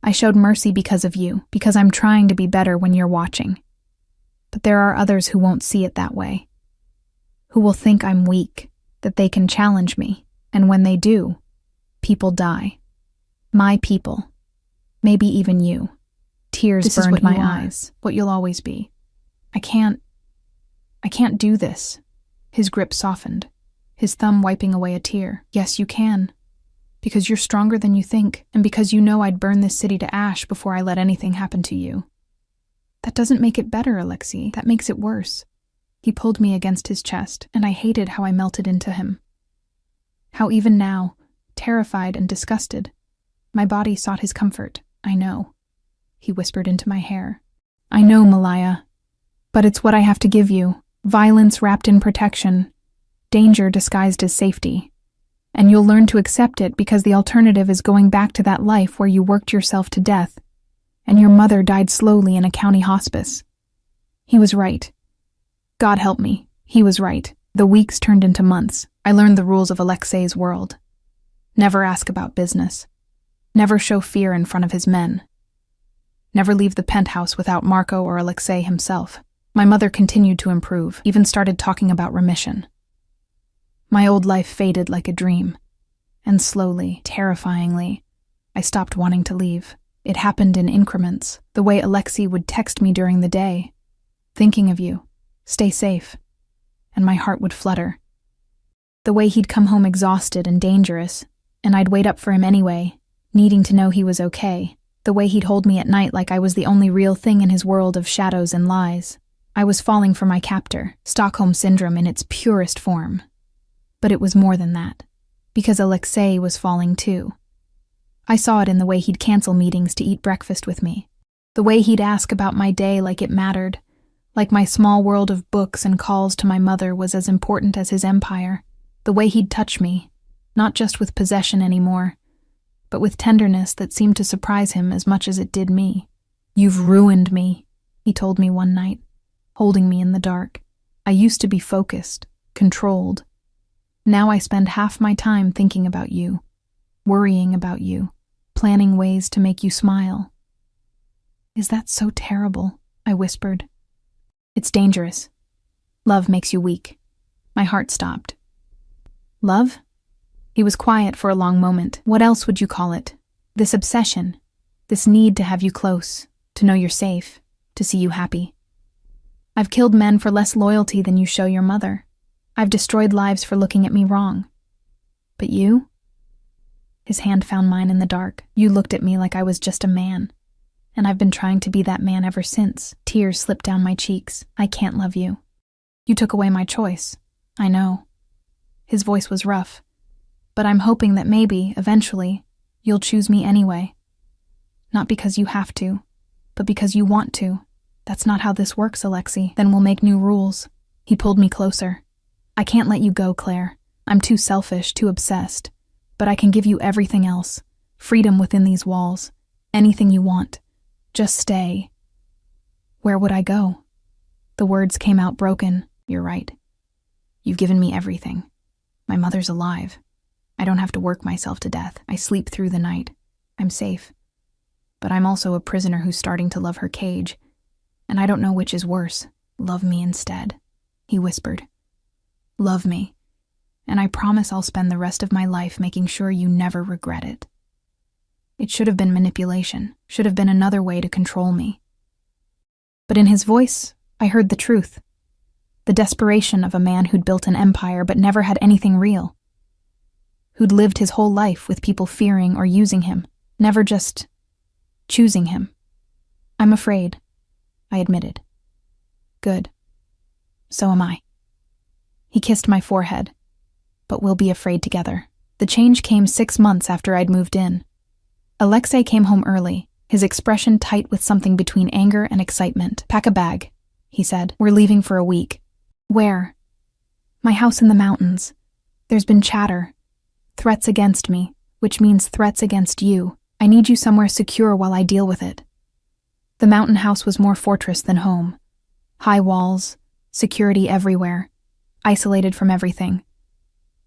I showed mercy because of you, because I'm trying to be better when you're watching. But there are others who won't see it that way, who will think I'm weak, that they can challenge me, and when they do, people die. My people. Maybe even you." Tears burned my eyes. "What you'll always be. I can't do this." His grip softened, his thumb wiping away a tear. "Yes, you can. Because you're stronger than you think, and because you know I'd burn this city to ash before I let anything happen to you." "That doesn't make it better, Alexei. That makes it worse." He pulled me against his chest, and I hated how I melted into him. How even now, terrified and disgusted, my body sought his comfort. "I know," he whispered into my hair. "I know, Malaya. But it's what I have to give you. Violence wrapped in protection. Danger disguised as safety. And you'll learn to accept it because the alternative is going back to that life where you worked yourself to death, and your mother died slowly in a county hospice." He was right. God help me, he was right. The weeks turned into months. I learned the rules of Alexei's world. Never ask about business. Never show fear in front of his men. Never leave the penthouse without Marco or Alexei himself. My mother continued to improve, even started talking about remission. My old life faded like a dream, and slowly, terrifyingly, I stopped wanting to leave. It happened in increments, the way Alexei would text me during the day, "Thinking of you, stay safe," and my heart would flutter. The way he'd come home exhausted and dangerous, and I'd wait up for him anyway, needing to know he was okay. The way he'd hold me at night like I was the only real thing in his world of shadows and lies. I was falling for my captor, Stockholm Syndrome in its purest form. But it was more than that, because Alexei was falling too. I saw it in the way he'd cancel meetings to eat breakfast with me, the way he'd ask about my day like it mattered, like my small world of books and calls to my mother was as important as his empire, the way he'd touch me, not just with possession anymore, but with tenderness that seemed to surprise him as much as it did me. "You've ruined me," he told me one night, holding me in the dark. "I used to be focused, controlled. Now I spend half my time thinking about you, worrying about you, planning ways to make you smile." "Is that so terrible?" I whispered. "It's dangerous. Love makes you weak." My heart stopped. "Love?" He was quiet for a long moment. "What else would you call it? This obsession, this need to have you close, to know you're safe, to see you happy. I've killed men for less loyalty than you show your mother. I've destroyed lives for looking at me wrong. But you?" His hand found mine in the dark. "You looked at me like I was just a man. And I've been trying to be that man ever since." Tears slipped down my cheeks. "I can't love you. You took away my choice. I know." His voice was rough. "But I'm hoping that maybe, eventually, you'll choose me anyway. Not because you have to, but because you want to. That's not how this works, Alexei. Then we'll make new rules." He pulled me closer. "I can't let you go, Claire. I'm too selfish, too obsessed. But I can give you everything else. Freedom within these walls. Anything you want. Just stay." Where would I go? The words came out broken. "You're right. You've given me everything. My mother's alive. I don't have to work myself to death. I sleep through the night. I'm safe. But I'm also a prisoner who's starting to love her cage. And I don't know which is worse. Love me instead," he whispered. "Love me. And I promise I'll spend the rest of my life making sure you never regret it." It should have been manipulation, should have been another way to control me. But in his voice, I heard the truth. The desperation of a man who'd built an empire but never had anything real. Who'd lived his whole life with people fearing or using him, never just choosing him. I'm afraid, I admitted. Good. So am I. He kissed my forehead. But we'll be afraid together. The change came 6 months after I'd moved in. Alexei came home early, his expression tight with something between anger and excitement. Pack a bag, he said. We're leaving for a week. Where? My house in the mountains. There's been chatter. Threats against me, which means threats against you. I need you somewhere secure while I deal with it. The mountain house was more fortress than home. High walls, security everywhere, isolated from everything.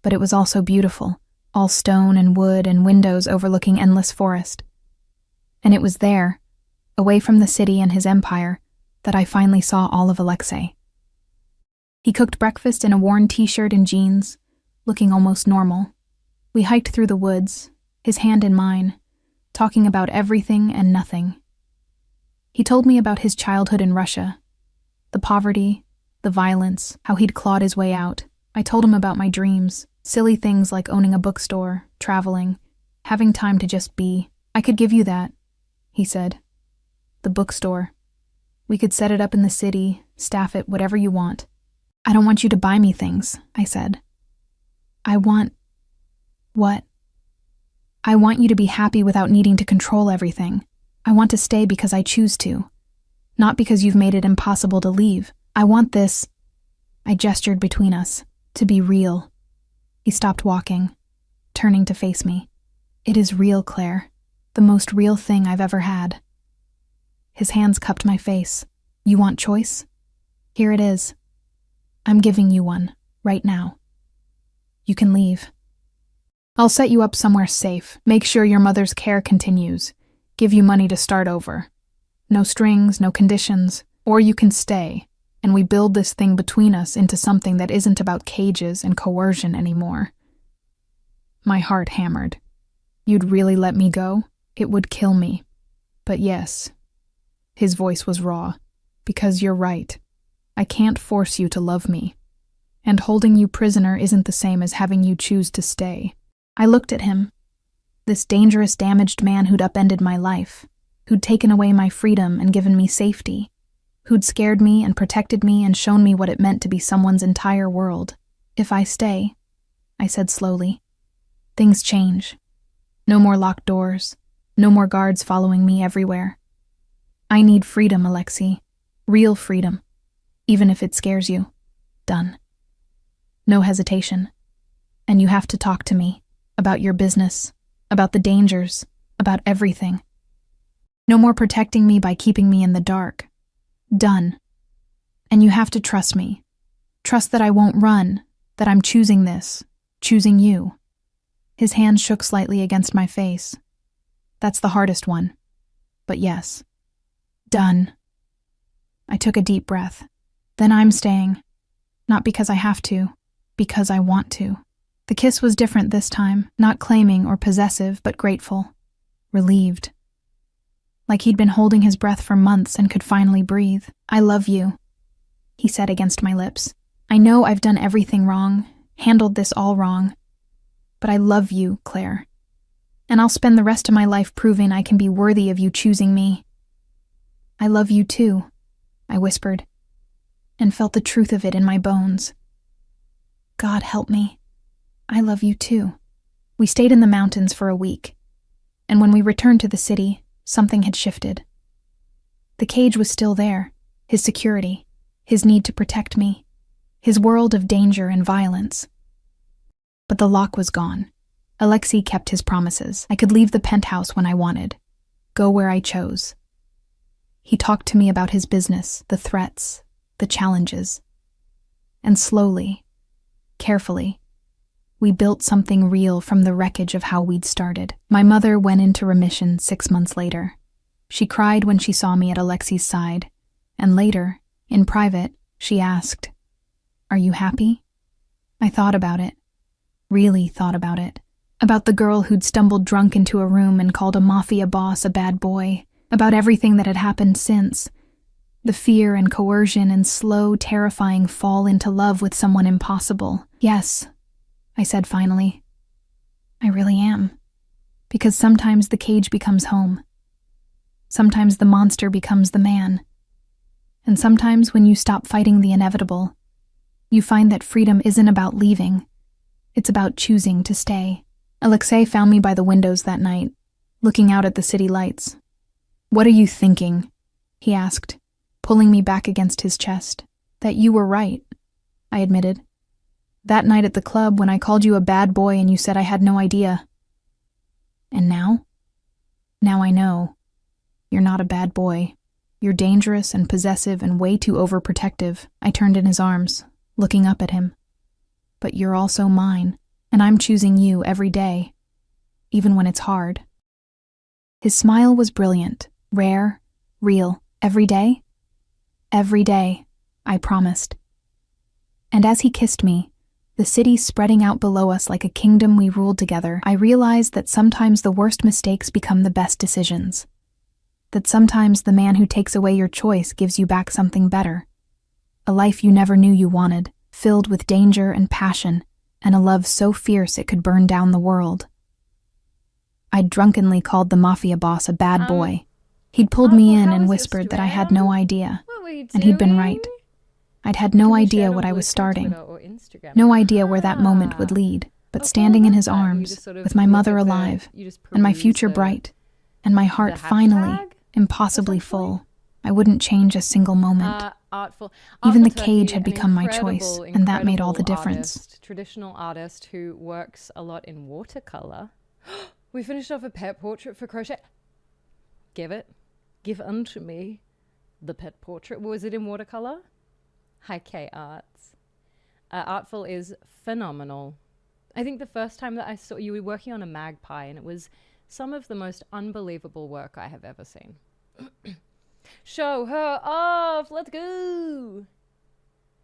But it was also beautiful, all stone and wood and windows overlooking endless forest. And it was there, away from the city and his empire, that I finally saw all of Alexei. He cooked breakfast in a worn t-shirt and jeans, looking almost normal. We hiked through the woods, his hand in mine, talking about everything and nothing. He told me about his childhood in Russia, the poverty, the violence, how he'd clawed his way out. I told him about my dreams, silly things like owning a bookstore, traveling, having time to just be. I could give you that, he said. The bookstore. We could set it up in the city, staff it, whatever you want. I don't want you to buy me things, I said. I want... What? I want you to be happy without needing to control everything. I want to stay because I choose to, not because you've made it impossible to leave. I want this, I gestured between us, to be real. He stopped walking, turning to face me. It is real, Claire. The most real thing I've ever had. His hands cupped my face. You want choice? Here it is. I'm giving you one, right now. You can leave. I'll set you up somewhere safe, make sure your mother's care continues, give you money to start over. No strings, no conditions, or you can stay, and we build this thing between us into something that isn't about cages and coercion anymore. My heart hammered. You'd really let me go? It would kill me. But yes. His voice was raw. Because you're right. I can't force you to love me. And holding you prisoner isn't the same as having you choose to stay. I looked at him. This dangerous, damaged man who'd upended my life, who'd taken away my freedom and given me safety, who'd scared me and protected me and shown me what it meant to be someone's entire world. If I stay, I said slowly, things change. No more locked doors, no more guards following me everywhere. I need freedom, Alexei. Real freedom. Even if it scares you. Done. No hesitation. And you have to talk to me. About your business, about the dangers, about everything. No more protecting me by keeping me in the dark. Done. And you have to trust me. Trust that I won't run, that I'm choosing this, choosing you. His hand shook slightly against my face. That's the hardest one. But yes. Done. I took a deep breath. Then I'm staying. Not because I have to, because I want to. The kiss was different this time, not claiming or possessive, but grateful, relieved. Like he'd been holding his breath for months and could finally breathe. I love you, he said against my lips. I know I've done everything wrong, handled this all wrong, but I love you, Claire. And I'll spend the rest of my life proving I can be worthy of you choosing me. I love you too, I whispered, and felt the truth of it in my bones. God help me. I love you too. We stayed in the mountains for a week, and when we returned to the city, something had shifted. The cage was still there, his security, his need to protect me, his world of danger and violence. But the lock was gone. Alexei kept his promises. I could leave the penthouse when I wanted, go where I chose. He talked to me about his business, the threats, the challenges. And slowly, carefully, we built something real from the wreckage of how we'd started. My mother went into remission 6 months later. She cried when she saw me at Alexei's side, and later, in private, she asked, "Are you happy?" I thought about it, really thought about it. About the girl who'd stumbled drunk into a room and called a Mafia boss a bad boy, about everything that had happened since. The fear and coercion and slow, terrifying fall into love with someone impossible. Yes, I said finally. I really am. Because sometimes the cage becomes home. Sometimes the monster becomes the man. And sometimes when you stop fighting the inevitable, you find that freedom isn't about leaving. It's about choosing to stay. Alexei found me by the windows that night, looking out at the city lights. "What are you thinking?" he asked, pulling me back against his chest. "That you were right," I admitted. "That night at the club when I called you a bad boy and you said I had no idea." "And now?" "Now I know. You're not a bad boy. You're dangerous and possessive and way too overprotective." I turned in his arms, looking up at him. "But you're also mine, and I'm choosing you every day, even when it's hard." His smile was brilliant, rare, real. "Every day?" "Every day," I promised. And as he kissed me, the city spreading out below us like a kingdom we ruled together, I realized that sometimes the worst mistakes become the best decisions. That sometimes the man who takes away your choice gives you back something better. A life you never knew you wanted, filled with danger and passion, and a love so fierce it could burn down the world. I'd drunkenly called the Mafia boss a bad boy. He'd pulled me in and whispered that I had no idea, and he'd been right. I'd had no idea what I was starting, no idea where that moment would lead, but standing in his arms, with my mother alive, and my future bright, and my heart finally, impossibly full, I wouldn't change a single moment. Even the cage had become my choice, and that made all the difference. Traditional artist who works a lot in watercolor. We finished off a pet portrait for crochet. Give unto me the pet portrait. Was it in watercolor? Hi K Arts. Artful is phenomenal. I think the first time that I saw you were working on a magpie, and it was some of the most unbelievable work I have ever seen. Show her off! Let's go!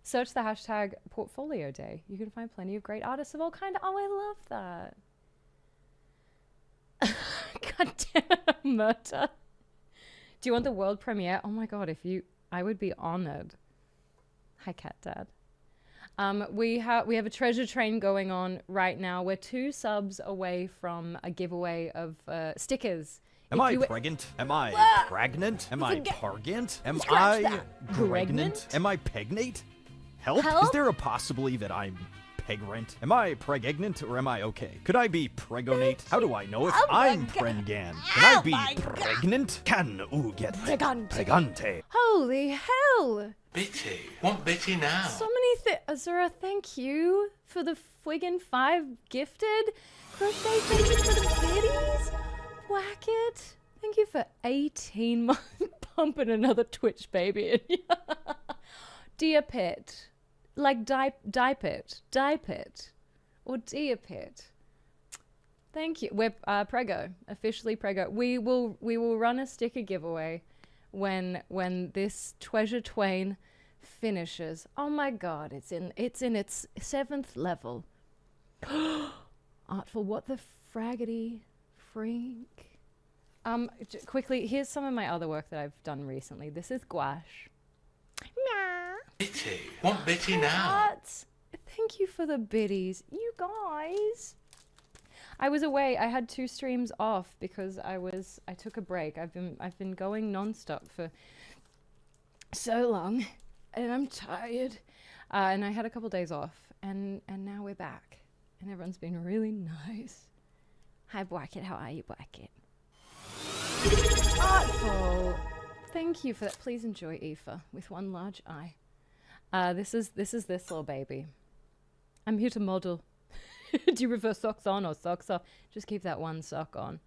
Search the hashtag portfolio day. You can find plenty of great artists of all kinds. Oh, I love that. God damn, murder. Do you want the world premiere? Oh my god, I would be honored. Hi, Cat Dad. We have a treasure train going on right now. We're 2 subs away from a giveaway of stickers. Am I pregnant? Am I pregnant? Am I pargant? Am I pregnant? Am I pegnate? Help? Is there a possibility that I'm pegrant? Am I pregnant or am I okay? Could I be pregonate? How do I know if I'm prengan? Can I be pregnant? Can u get pregante? Holy hell! Bitty. Want Bitty now? So many Azura, thank you for the friggin' 5 gifted. Crochet, thank you for the biddies. Wacket, thank you for 18 months. Pumping another Twitch baby in here. Dear Pit. Like die pit. Or dear Pit. Thank you. We're Prego. Officially Prego. We will run a sticker giveaway when this treasure twain finishes. Oh my god, it's in its 7th level. Artful, what the fraggity freak? Quickly, here's some of my other work that I've done recently. This is gouache. Meow. Bitty. Want Bitty now? Thank you for the biddies, you guys. I was away. I had 2 streams off because I took a break. I've been going non-stop for so long, and I'm tired. And I had a couple days off, and now we're back, and everyone's been really nice. Hi, Blackett. How are you, Blackett? Artful. Thank you for that. Please enjoy Aoife with one large eye. This is this little baby. I'm here to model. Do you prefer socks on or socks off? Just keep that one sock on.